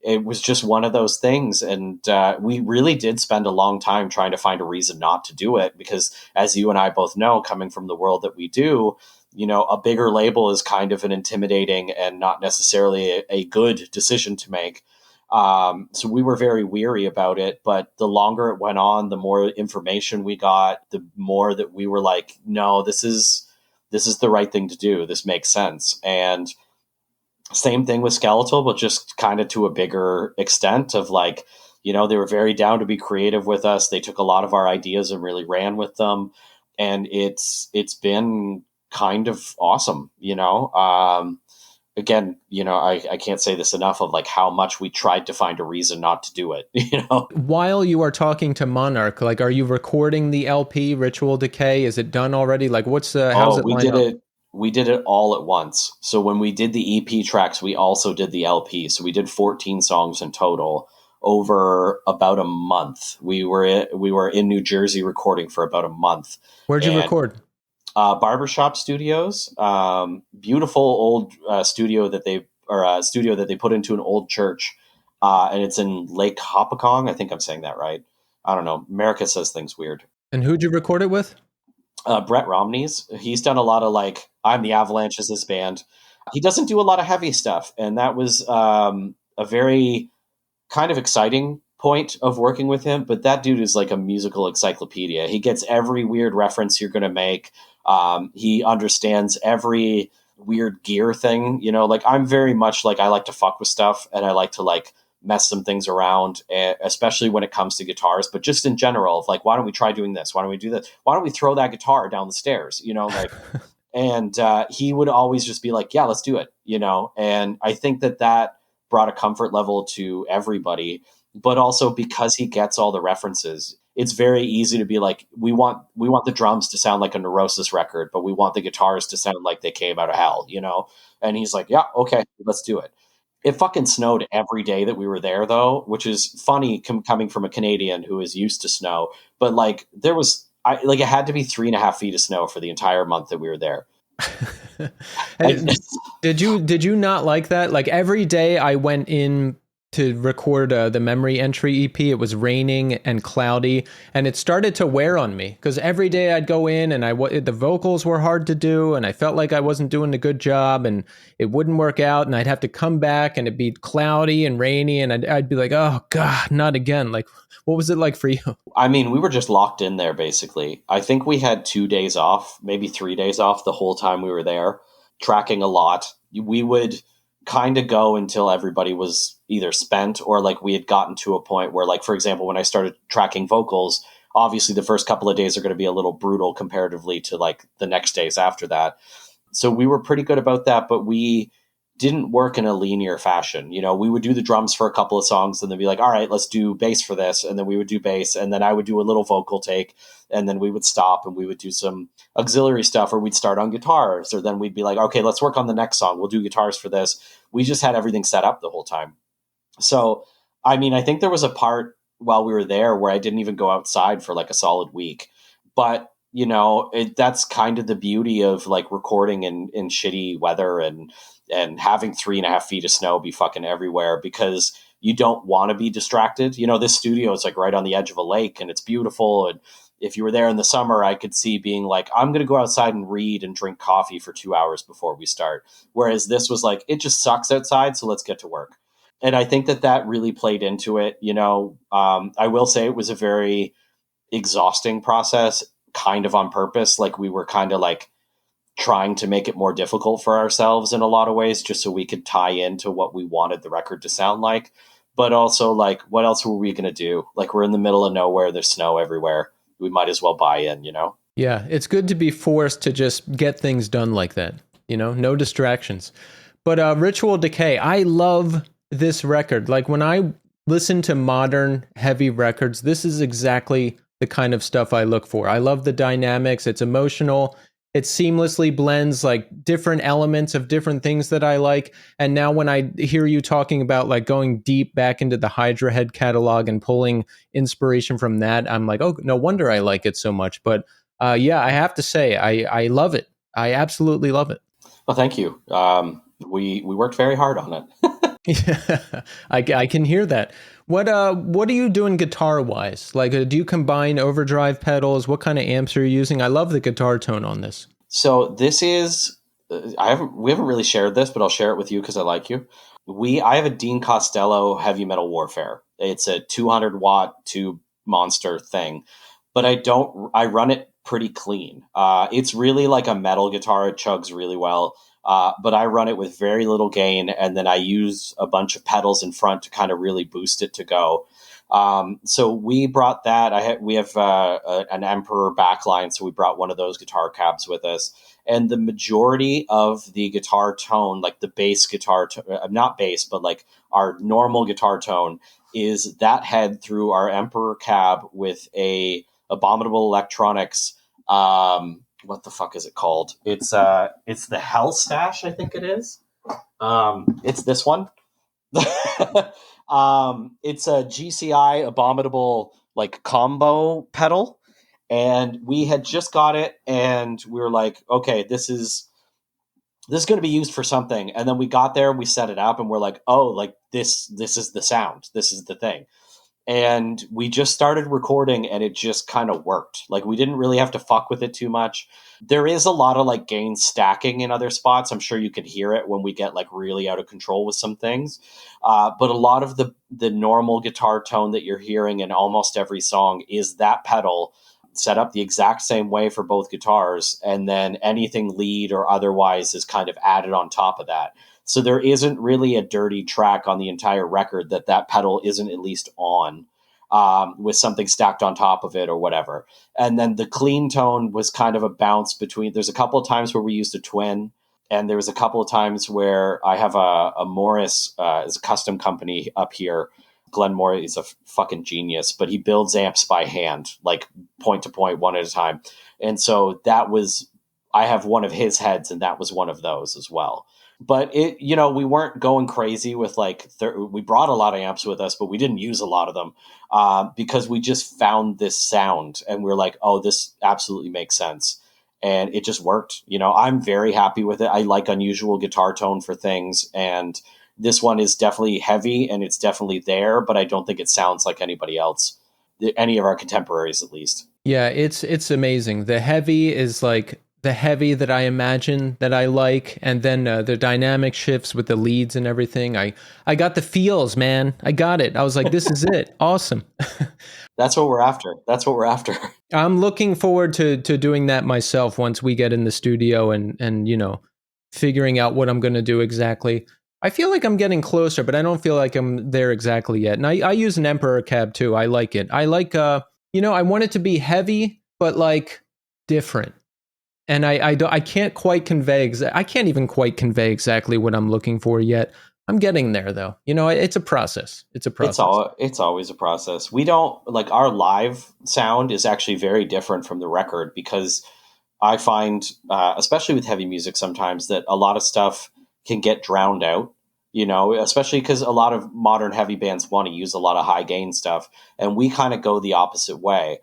It was just one of those things. And we really did spend a long time trying to find a reason not to do it, because as you and I both know, coming from the world that we do, a bigger label is kind of an intimidating and not necessarily a good decision to make. So we were very weary about it, but the longer it went on, the more information we got, the more that we were like, no, this is the right thing to do. This makes sense. And same thing with Skeletal, but just kind of to a bigger extent of like, they were very down to be creative with us. They took a lot of our ideas and really ran with them. And it's been kind of awesome, Again, I can't say this enough of like how much we tried to find a reason not to do it, While you are talking to MNRK, like, are you recording the LP Ritual Decay? Is it done already? Like, how's it line up? We did it all at once. So when we did the EP tracks, we also did the LP. So we did 14 songs in total over about a month. We were in New Jersey recording for about a month. Where'd you record? Barbershop Studios. Beautiful old studio that they put into an old church. And it's in Lake Hopatcong. I think I'm saying that right. I don't know. America says things weird. And who'd you record it with? Brett Romney's. He's done a lot of like I'm the Avalanche is this band. He doesn't do a lot of heavy stuff, and that was a very kind of exciting point of working with him, but that dude is like a musical encyclopedia. He gets every weird reference you're going to make. He understands every weird gear thing, like I'm very much like, I like to fuck with stuff and I like to like mess some things around, especially when it comes to guitars, but just in general, like, why don't we try doing this? Why don't we do that? Why don't we throw that guitar down the stairs? Like, and he would always just be like, yeah, let's do it, and I think that brought a comfort level to everybody, but also because he gets all the references, it's very easy to be like, we want the drums to sound like a Neurosis record, but we want the guitars to sound like they came out of hell, and he's like, yeah, okay, let's do it. It fucking snowed every day that we were there, though, which is funny coming from a Canadian who is used to snow. But like, it had to be 3.5 feet of snow for the entire month that we were there. Did you not like that? Like every day I went in to record the Memory Entry EP, it was raining and cloudy, and it started to wear on me because every day I'd go in and the vocals were hard to do, and I felt like I wasn't doing a good job, and it wouldn't work out, and I'd have to come back, and it'd be cloudy and rainy, and I'd be like, oh God, not again. Like, what was it like for you? I mean, we were just locked in there, basically. I think we had 2 days off, maybe 3 days off the whole time we were there, tracking a lot. We would kind of go until everybody was either spent or like we had gotten to a point where, like, for example, when I started tracking vocals, obviously the first couple of days are going to be a little brutal comparatively to like the next days after that. So we were pretty good about that, but we didn't work in a linear fashion. We would do the drums for a couple of songs and then be like, all right, let's do bass for this. And then we would do bass, and then I would do a little vocal take, and then we would stop and we would do some auxiliary stuff, or we'd start on guitars, or then we'd be like, okay, let's work on the next song. We'll do guitars for this. We just had everything set up the whole time. So, I mean, I think there was a part while we were there where I didn't even go outside for like a solid week, but that's kind of the beauty of like recording in shitty weather and having 3.5 feet of snow be fucking everywhere, because you don't want to be distracted. This studio is like right on the edge of a lake and it's beautiful. And if you were there in the summer, I could see being like, I'm going to go outside and read and drink coffee for 2 hours before we start. Whereas this was like, it just sucks outside, so let's get to work. And I think that really played into it. I will say it was a very exhausting process, kind of on purpose. Like, we were kind of like trying to make it more difficult for ourselves in a lot of ways, just so we could tie into what we wanted the record to sound like. But also, like, what else were we going to do? Like, we're in the middle of nowhere. There's snow everywhere. We might as well buy in, Yeah, it's good to be forced to just get things done like that. No distractions. But Ritual Decay, I love this record. Like, when I listen to modern heavy records, this is exactly the kind of stuff I look for. I love the dynamics. It's emotional. It seamlessly blends like different elements of different things that I like. And now when I hear you talking about like going deep back into the Hydra Head catalog and pulling inspiration from that, I'm like, oh, no wonder I like it so much. But yeah, I have to say, I love it. I absolutely love it. Well, thank you. We worked very hard on it. Yeah, I can hear that. What are you doing guitar wise? Like, do you combine overdrive pedals? What kind of amps are you using? I love the guitar tone on this. So this is, we haven't really shared this, but I'll share it with you because I like you. I have a Dean Costello Heavy Metal Warfare. It's a 200 watt tube monster thing, but I run it pretty clean. It's really like a metal guitar. It chugs really well. But I run it with very little gain, and then I use a bunch of pedals in front to kind of really boost it to go. So we brought that. We have an Emperor backline, so we brought one of those guitar cabs with us. And the majority of the guitar tone, like the bass guitar, not bass, but like our normal guitar tone, is that head through our Emperor cab with a Abominable Electronics. What the fuck is it called? It's the Hell Stash, I think it is. It's this one. It's a GCI Abominable like combo pedal, and we had just got it, and we were like, okay, this is going to be used for something. And then we got there and we set it up, and we're like, oh, like this is the sound. This is the thing. and we just started recording and it just kind of worked. Like we didn't really have to fuck with it too much. There is a lot of like gain stacking in other spots. I'm sure you could hear it when we get like really out of control with some things. But a lot of the normal guitar tone that you're hearing in almost every song is that pedal set up the exact same way for both guitars. And then anything lead or otherwise is kind of added on top of that. So there isn't really a dirty track on the entire record that pedal isn't at least on, with something stacked on top of it or whatever. And then the clean tone was kind of a bounce between. There's a couple of times where we used a twin, and there was a couple of times where I have a Morris, is a custom company up here. Glenn Morris is a fucking genius, but he builds amps by hand, like point to point, one at a time. And so I have one of his heads, and that was one of those as well. But we weren't going crazy with like, we brought a lot of amps with us, but we didn't use a lot of them because we just found this sound and we're like, oh, this absolutely makes sense. And it just worked. I'm very happy with it. I like unusual guitar tone for things. And this one is definitely heavy and it's definitely there, but I don't think it sounds like anybody else, any of our contemporaries at least. Yeah, it's amazing. The heavy is like the heavy that I imagine that I like, and then the dynamic shifts with the leads and everything. I got the feels, man. I got it. I was like, this is it. Awesome. That's what we're after. I'm looking forward to doing that myself once we get in the studio and figuring out what I'm going to do exactly. I feel like I'm getting closer, but I don't feel like I'm there exactly yet. And I use an Emperor cab too. I like it. I like, I want it to be heavy, but like different. And I can't quite convey. I can't even quite convey exactly what I'm looking for yet. I'm getting there though. It's a process. It's always a process. We don't like our live sound is actually very different from the record because I find, especially with heavy music, sometimes that a lot of stuff can get drowned out. Especially because a lot of modern heavy bands want to use a lot of high gain stuff, and we kind of go the opposite way.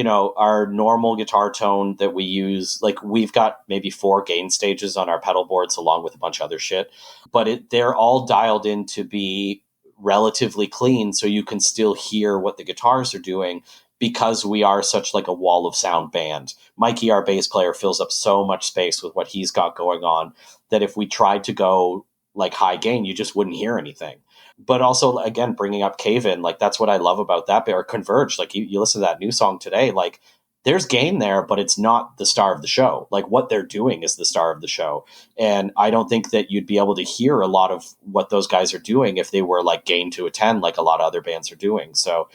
Our normal guitar tone that we use, like we've got maybe 4 gain stages on our pedal boards along with a bunch of other shit, but they're all dialed in to be relatively clean so you can still hear what the guitars are doing because we are such like a wall of sound band. Mikey, our bass player, fills up so much space with what he's got going on that if we tried to go like high gain, you just wouldn't hear anything. But also, again, bringing up Cave In, like that's what I love about that, or Converge. Like you listen to that new song today, like there's gain there, but it's not the star of the show. Like what they're doing is the star of the show. And I don't think that you'd be able to hear a lot of what those guys are doing if they were like gain to a 10, like a lot of other bands are doing. So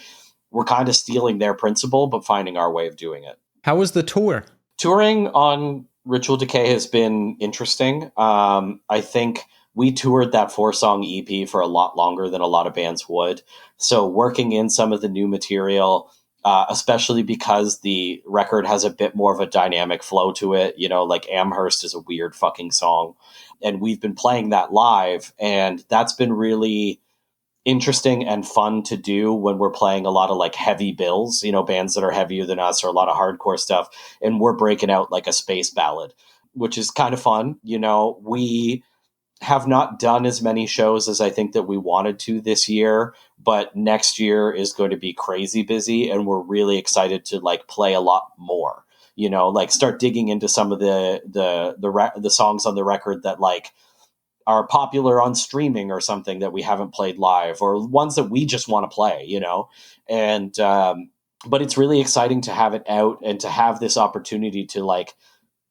we're kind of stealing their principle, but finding our way of doing it. How was the tour? Touring on Ritual Decay has been interesting. I think we toured that 4-song EP for a lot longer than a lot of bands would. So working in some of the new material, especially because the record has a bit more of a dynamic flow to it, like Amherst is a weird fucking song. And we've been playing that live, and that's been really interesting and fun to do when we're playing a lot of like heavy bills, bands that are heavier than us or a lot of hardcore stuff. And we're breaking out like a space ballad, which is kind of fun. We have not done as many shows as I think that we wanted to this year, but next year is going to be crazy busy, and we're really excited to like play a lot more, like start digging into some of the songs on the record that like are popular on streaming or something that we haven't played live, or ones that we just want to play, and but it's really exciting to have it out and to have this opportunity to like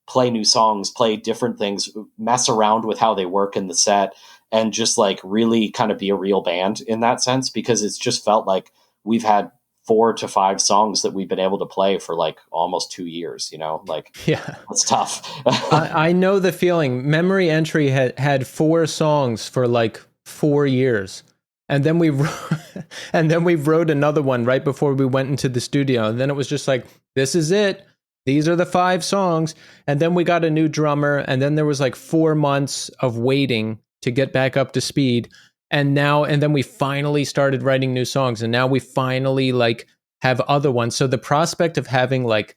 play new songs, play different things, mess around with how they work in the set, and just like really kind of be a real band in that sense, because it's just felt like we've had 4 to 5 songs that we've been able to play for like almost 2 years, like, yeah, it's tough. I know the feeling. Memory Entry had 4 songs for like 4 years. And then we wrote another one right before we went into the studio. And then it was just like, this is it. These are the 5 songs. And then we got a new drummer. And then there was like 4 months of waiting to get back up to speed. And then we finally started writing new songs. And now we finally like have other ones. So the prospect of having like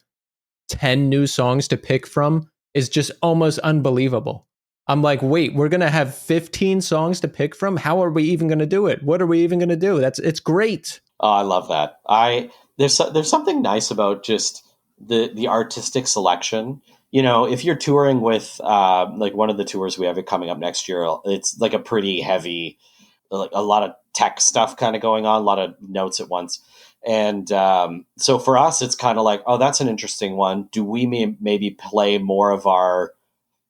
10 new songs to pick from is just almost unbelievable. I'm like, wait, we're going to have 15 songs to pick from? How are we even going to do it? What are we even going to do? It's great. Oh, I love that. There's something nice about just the artistic selection. You know, if you're touring with like one of the tours we have it coming up next year, it's like a pretty heavy, like a lot of tech stuff kind of going on, a lot of notes at once. And so for us, it's kind of like, oh, that's an interesting one. Do we maybe play more of our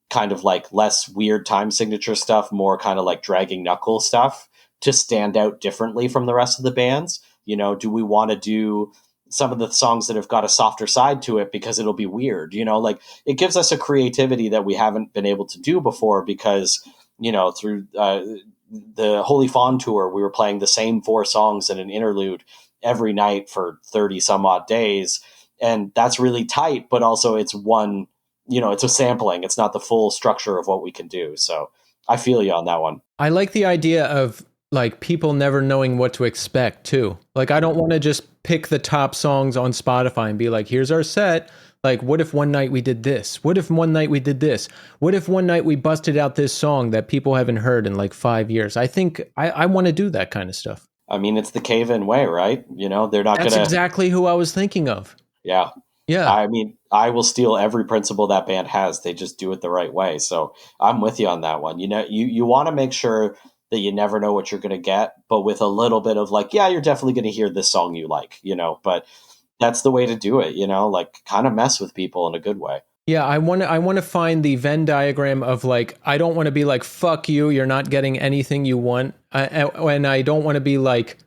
kind of like less weird time signature stuff, more kind of like dragging knuckle stuff to stand out differently from the rest of the bands? You know, do we want to do some of the songs that have got a softer side to it because it'll be weird? You know, like it gives us a creativity that we haven't been able to do before because, you know, through the Holy Fawn tour, we were playing the same 4 songs in an interlude every night for 30 some odd days. And that's really tight, but also it's one, you know, it's a sampling. It's not the full structure of what we can do. So I feel you on that one. I like the idea of like people never knowing what to expect too. Like I don't want to just pick the top songs on Spotify and be like, here's our set. Like, what if one night we did this? What if one night we did this? What if one night we busted out this song that people haven't heard in like 5 years? I think I want to do that kind of stuff. I mean, it's the cave-in way, right? You know, they're not going to... That's exactly who I was thinking of. Yeah. Yeah. I mean, I will steal every principle that band has. They just do it the right way. So I'm with you on that one. You know, you want to make sure that you never know what you're going to get, but with a little bit of like, yeah, you're definitely going to hear this song you like, you know, but that's the way to do it, you know, like kind of mess with people in a good way. Yeah, I want to find the Venn diagram of like, I don't want to be like, fuck you, you're not getting anything you want. And I don't want to be like,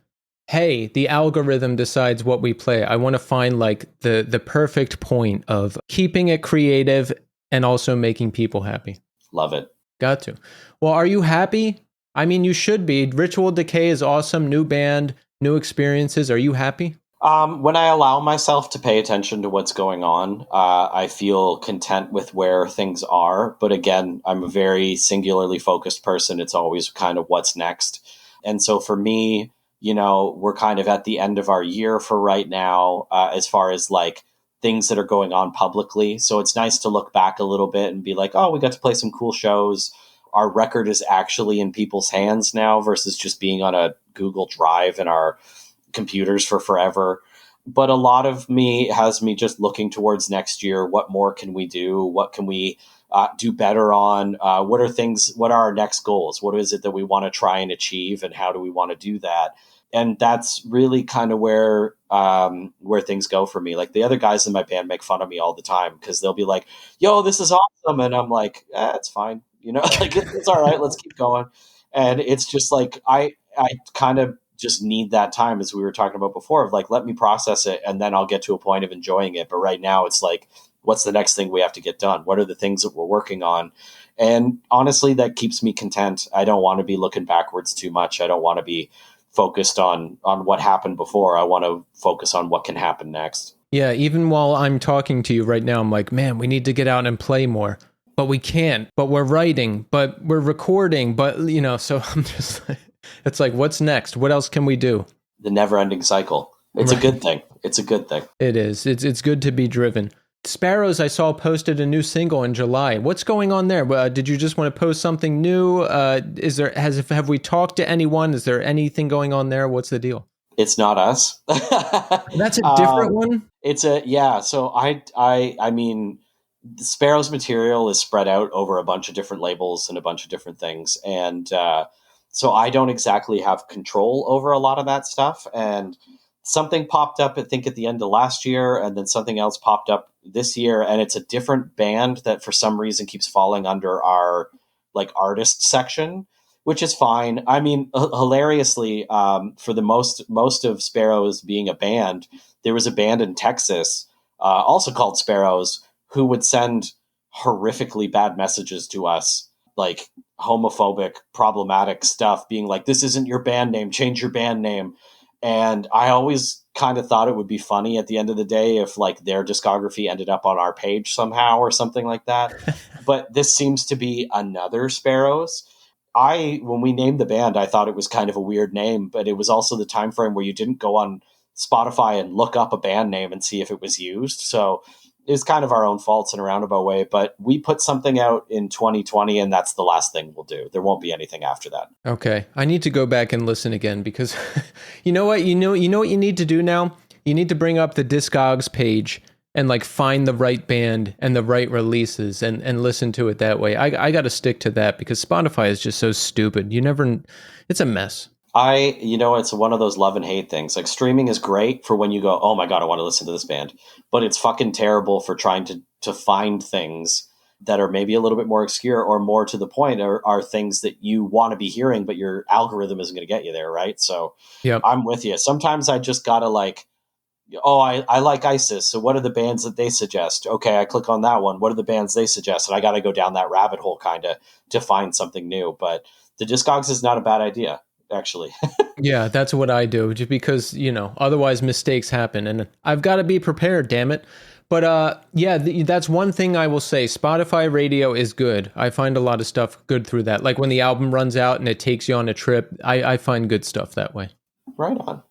hey, the algorithm decides what we play. I want to find like the perfect point of keeping it creative and also making people happy. Love it. Got to. Well, are you happy? I mean, you should be. Ritual Decay is awesome. New band, new experiences. Are you happy? When I allow myself to pay attention to what's going on, I feel content with where things are. But again, I'm a very singularly focused person. It's always kind of what's next. And so for me, you know, we're kind of at the end of our year for right now, as far as like things that are going on publicly. So it's nice to look back a little bit and be like, oh, we got to play some cool shows. Our record is actually in people's hands now versus just being on a Google Drive in our computers for forever. But a lot of me has me just looking towards next year. What more can we do? What can we do better on? What are our next goals? What is it that we want to try and achieve, and how do we want to do that? And that's really kind of where things go for me. Like the other guys in my band make fun of me all the time because they'll be like, yo, this is awesome. And I'm like, it's fine. You know, like it's all right. Let's keep going. And it's just like, I kind of just need that time, as we were talking about before, of like, let me process it and then I'll get to a point of enjoying it. But right now it's like, what's the next thing we have to get done? What are the things that we're working on? And honestly, that keeps me content. I don't want to be looking backwards too much. I don't want to be focused on what happened before. I want to focus on what can happen next. Yeah, even while I'm talking to you right now, I'm like, man, we need to get out and play more. But we can't. But we're writing. But we're recording. But, you know, so I'm just like, it's like, what's next? What else can we do? The never-ending cycle. It's right. A good thing. It's a good thing. It is. It's good to be driven. Sparrows, I saw, posted a new single in July. What's going on there? Did you just want to post something new? Have we talked to anyone? Is there anything going on there? What's the deal? It's not us. That's a different one? So I mean, Sparrows material is spread out over a bunch of different labels and a bunch of different things. And so I don't exactly have control over a lot of that stuff. And something popped up, I think, at the end of last year, and then something else popped up this year. And it's a different band that for some reason keeps falling under our like artist section, which is fine. I mean, hilariously, for the most of Sparrows being a band, there was a band in Texas, also called Sparrows, who would send horrifically bad messages to us, like homophobic, problematic stuff, being like, this isn't your band name, change your band name. And I always kind of thought it would be funny at the end of the day if like their discography ended up on our page somehow or something like that. But this seems to be another Sparrows. When we named the band, I thought it was kind of a weird name, but it was also the time frame where you didn't go on Spotify and look up a band name and see if it was used. So is kind of our own faults in a roundabout way, but we put something out in 2020 and that's the last thing we'll do. There won't be anything after that. Okay. I need to go back and listen again because you know what? You know what you need to do now? You need to bring up the Discogs page and like find the right band and the right releases and listen to it that way. I got to stick to that because Spotify is just so stupid. It's a mess. It's one of those love and hate things. Like streaming is great for when you go, oh my God, I want to listen to this band, but it's fucking terrible for trying to find things that are maybe a little bit more obscure or more to the point are things that you want to be hearing, but your algorithm isn't going to get you there. Right. So yep. I'm with you. Sometimes I just gotta like, I like ISIS. So what are the bands that they suggest? Okay, I click on that one. What are the bands they suggest? And I got to go down that rabbit hole kind of to find something new. But the Discogs is not a bad idea, actually. Yeah, that's what I do, just because, otherwise mistakes happen. And I've got to be prepared, damn it. But that's one thing I will say. Spotify radio is good. I find a lot of stuff good through that. Like when the album runs out and it takes you on a trip, I find good stuff that way. Right on.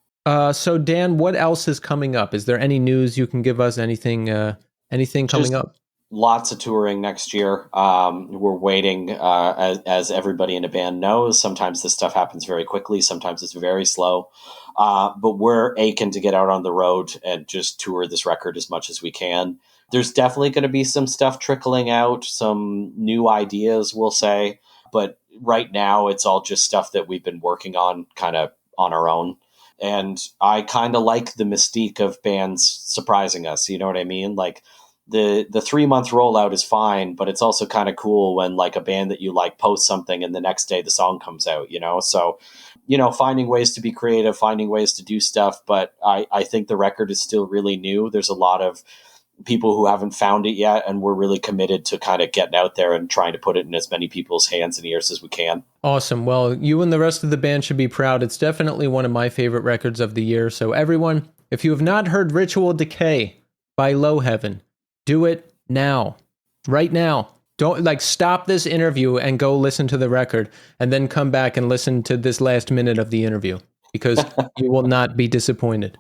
So Dan, what else is coming up? Is there any news you can give us? Anything coming up? Lots of touring next year. We're waiting, as everybody in a band knows. Sometimes this stuff happens very quickly. Sometimes it's very slow. But we're aching to get out on the road and just tour this record as much as we can. There's definitely going to be some stuff trickling out, some new ideas, we'll say. But right now, it's all just stuff that we've been working on kind of on our own. And I kind of like the mystique of bands surprising us. You know what I mean? Like the 3-month rollout is fine, but it's also kind of cool when like a band that you like posts something and the next day the song comes out, So, finding ways to be creative, finding ways to do stuff. But I think the record is still really new. There's a lot of people who haven't found it yet, and we're really committed to kind of getting out there and trying to put it in as many people's hands and ears as we can. Awesome. Well, you and the rest of the band should be proud. It's definitely one of my favorite records of the year. So everyone, if you have not heard Ritual Decay by Lowheaven, do it now. Right now. Don't stop this interview and go listen to the record and then come back and listen to this last minute of the interview because you will not be disappointed.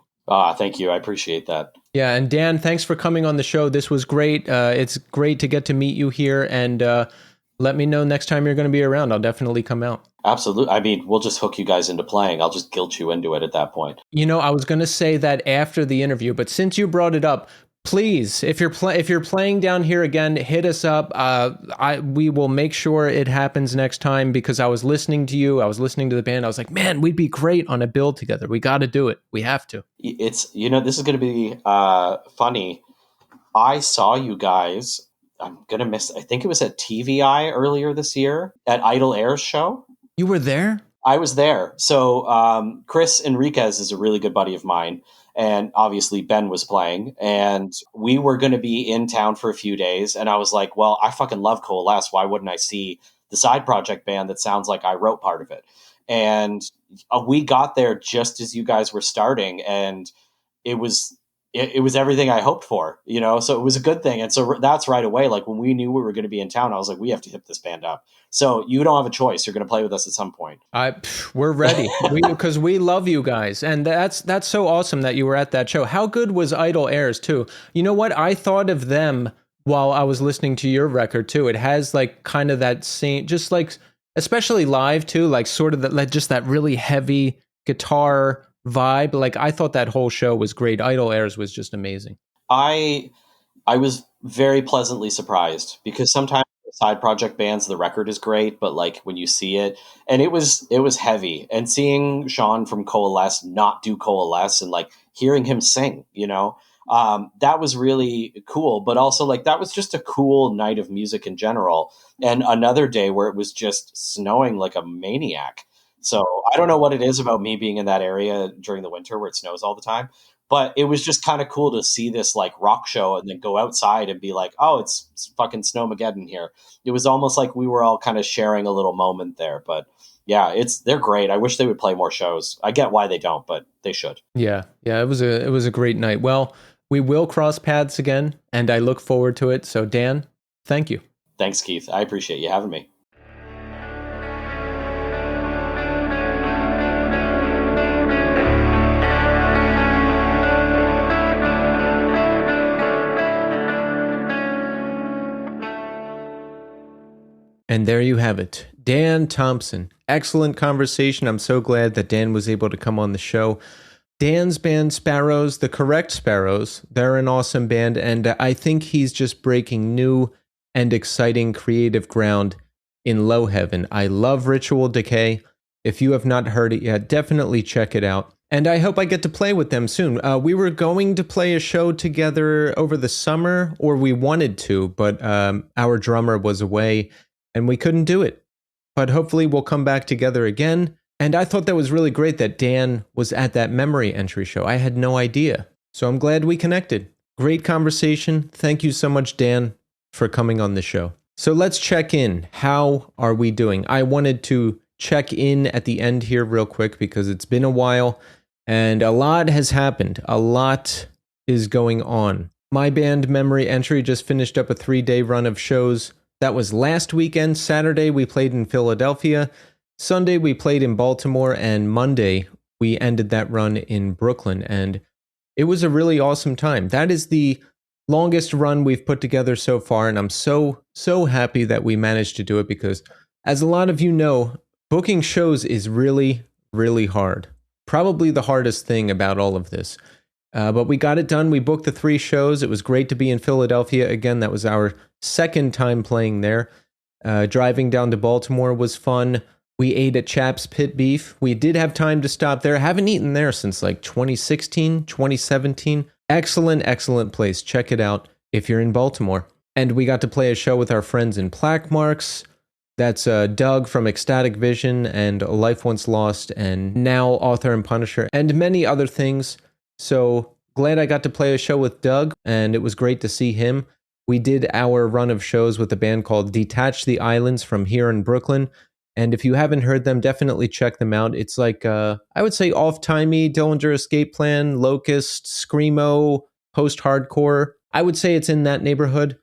Thank you. I appreciate that. Yeah, and Dan, thanks for coming on the show. This was great. It's great to get to meet you here, and let me know next time you're going to be around. I'll definitely come out. Absolutely. I mean, we'll just hook you guys into playing. I'll just guilt you into it at that point. I was going to say that after the interview, but since you brought it up, please, if you're playing down here again, hit us up. We will make sure it happens next time because I was listening to you. I was listening to the band. I was like, man, we'd be great on a bill together. We got to do it. We have to. It's, this is going to be funny. I saw you guys. I'm going to miss. I think it was at TVI earlier this year at Idle Air's show. You were there? I was there. So Chris Enriquez is a really good buddy of mine. And obviously Ben was playing and we were going to be in town for a few days. And I was like, well, I fucking love Coalesce. Why wouldn't I see the side project band that sounds like I wrote part of it? And we got there just as you guys were starting and it was everything I hoped for, so it was a good thing. And so that's right away. Like when we knew we were going to be in town, I was like, we have to hit this band up. So you don't have a choice. You're going to play with us at some point. We're ready because we love you guys. And that's so awesome that you were at that show. How good was Idle Airs too? You know what? I thought of them while I was listening to your record too. It has like kind of that same, just like, especially live too, like sort of that, just that really heavy guitar vibe. Like I thought that whole show was great. Idle Airs was just amazing. I was very pleasantly surprised because sometimes side project bands, the record is great, but like when you see it, and it was heavy. And seeing Sean from Coalesce not do Coalesce and like hearing him sing, that was really cool. But also like that was just a cool night of music in general. And another day where it was just snowing like a maniac. So I don't know what it is about me being in that area during the winter where it snows all the time, but it was just kind of cool to see this like rock show and then go outside and be like, oh, it's fucking Snowmageddon here. It was almost like we were all kind of sharing a little moment there, but yeah, they're great. I wish they would play more shows. I get why they don't, but they should. Yeah. It was a great night. Well, we will cross paths again and I look forward to it. So Dan, thank you. Thanks, Keith. I appreciate you having me. And there you have it. Dan Thomson. Excellent conversation. I'm so glad that Dan was able to come on the show. Dan's band Sparrows, the correct Sparrows, they're an awesome band, and I think he's just breaking new and exciting creative ground in Lowheaven. I love Ritual Decay. If you have not heard it yet, definitely check it out. And I hope I get to play with them soon. We were going to play a show together over the summer, or we wanted to, but our drummer was away and we couldn't do it. But hopefully we'll come back together again. And I thought that was really great that Dan was at that memory entry show. I had no idea. So I'm glad we connected. Great conversation. Thank you so much, Dan, for coming on the show. So let's check in. How are we doing? I wanted to check in at the end here real quick because it's been a while and a lot has happened. A lot is going on. My band Memory Entry just finished up a 3-day run of shows. That was last weekend. Saturday we played in Philadelphia. Sunday we played in Baltimore, and Monday we ended that run in Brooklyn, and it was a really awesome time. That is the longest run we've put together so far, and I'm so happy that we managed to do it because, as a lot of you know, booking shows is really, really hard. Probably the hardest thing about all of this. But we got it done. We booked the 3 shows. It was great to be in Philadelphia again. That was our second time playing there. Driving down to Baltimore was fun. We ate at Chap's Pit Beef. We did have time to stop there. Haven't eaten there since like 2016, 2017. Excellent place. Check it out if you're in Baltimore. And we got to play a show with our friends in Plaque Marks. That's Doug from Ecstatic Vision and Life Once Lost and now Author and Punisher and many other things. So glad I got to play a show with Doug, and it was great to see him. We did our run of shows with a band called Detach the Islands from here in Brooklyn. And if you haven't heard them, definitely check them out. It's like, I would say off-timey, Dillinger Escape Plan, Locust, Screamo, post-hardcore. I would say it's in that neighborhood.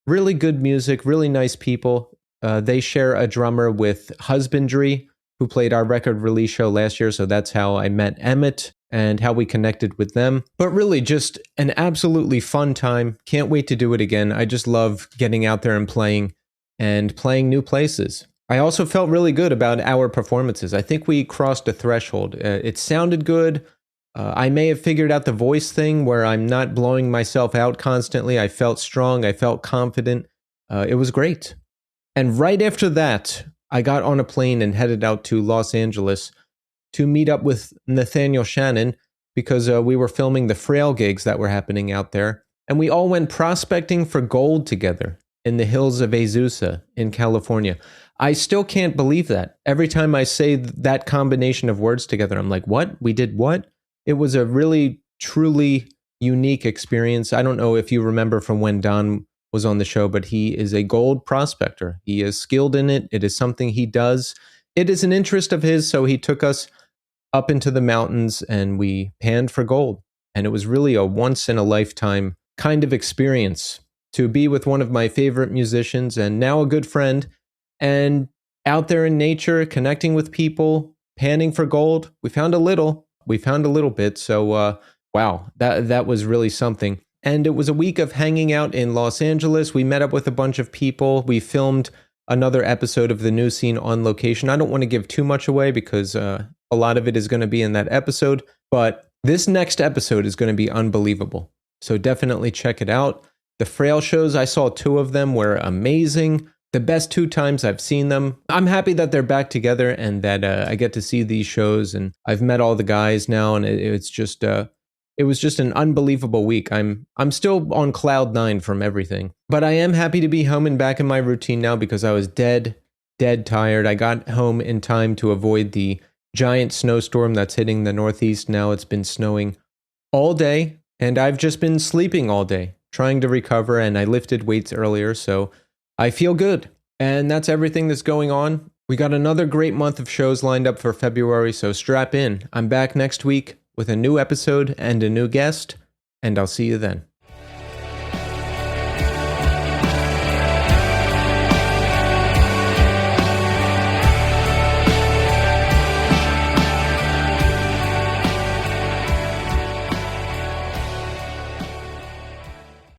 Really good music, really nice people. They share a drummer with Husbandry, who played our record release show last year. So that's how I met Emmett and how we connected with them. But really just an absolutely fun time. Can't wait to do it again. I just love getting out there and playing new places. I also felt really good about our performances. I think we crossed a threshold. It sounded good. I may have figured out the voice thing where I'm not blowing myself out constantly. I felt strong. I felt confident. It was great. And right after that, I got on a plane and headed out to Los Angeles to meet up with Nathaniel Shannon because we were filming the Frail gigs that were happening out there. And we all went prospecting for gold together in the hills of Azusa in California. I still can't believe that. Every time I say that combination of words together, I'm like, what? We did what? It was a really, truly unique experience. I don't know if you remember from when Don was on the show, but he is a gold prospector. He is skilled in it. It is something he does. It is an interest of his, so he took us up into the mountains and we panned for gold. And it was really a once-in-a-lifetime kind of experience to be with one of my favorite musicians and now a good friend, and out there in nature, connecting with people, panning for gold. We found a little bit. So, wow, that was really something. And it was a week of hanging out in Los Angeles. We met up with a bunch of people. We filmed another episode of The New Scene on location. I don't want to give too much away because a lot of it is going to be in that episode. But this next episode is going to be unbelievable. So definitely check it out. The Frail shows, I saw 2 of them, were amazing. The best 2 times I've seen them. I'm happy that they're back together and that I get to see these shows. And I've met all the guys now, and it's just it was just an unbelievable week. I'm still on cloud 9 from everything, but I am happy to be home and back in my routine now because I was dead tired. I got home in time to avoid the giant snowstorm that's hitting the Northeast now. It's been snowing all day, and I've just been sleeping all day, trying to recover, and I lifted weights earlier, so I feel good. And that's everything that's going on. We got another great month of shows lined up for February, so strap in. I'm back next week with a new episode and a new guest, and I'll see you then.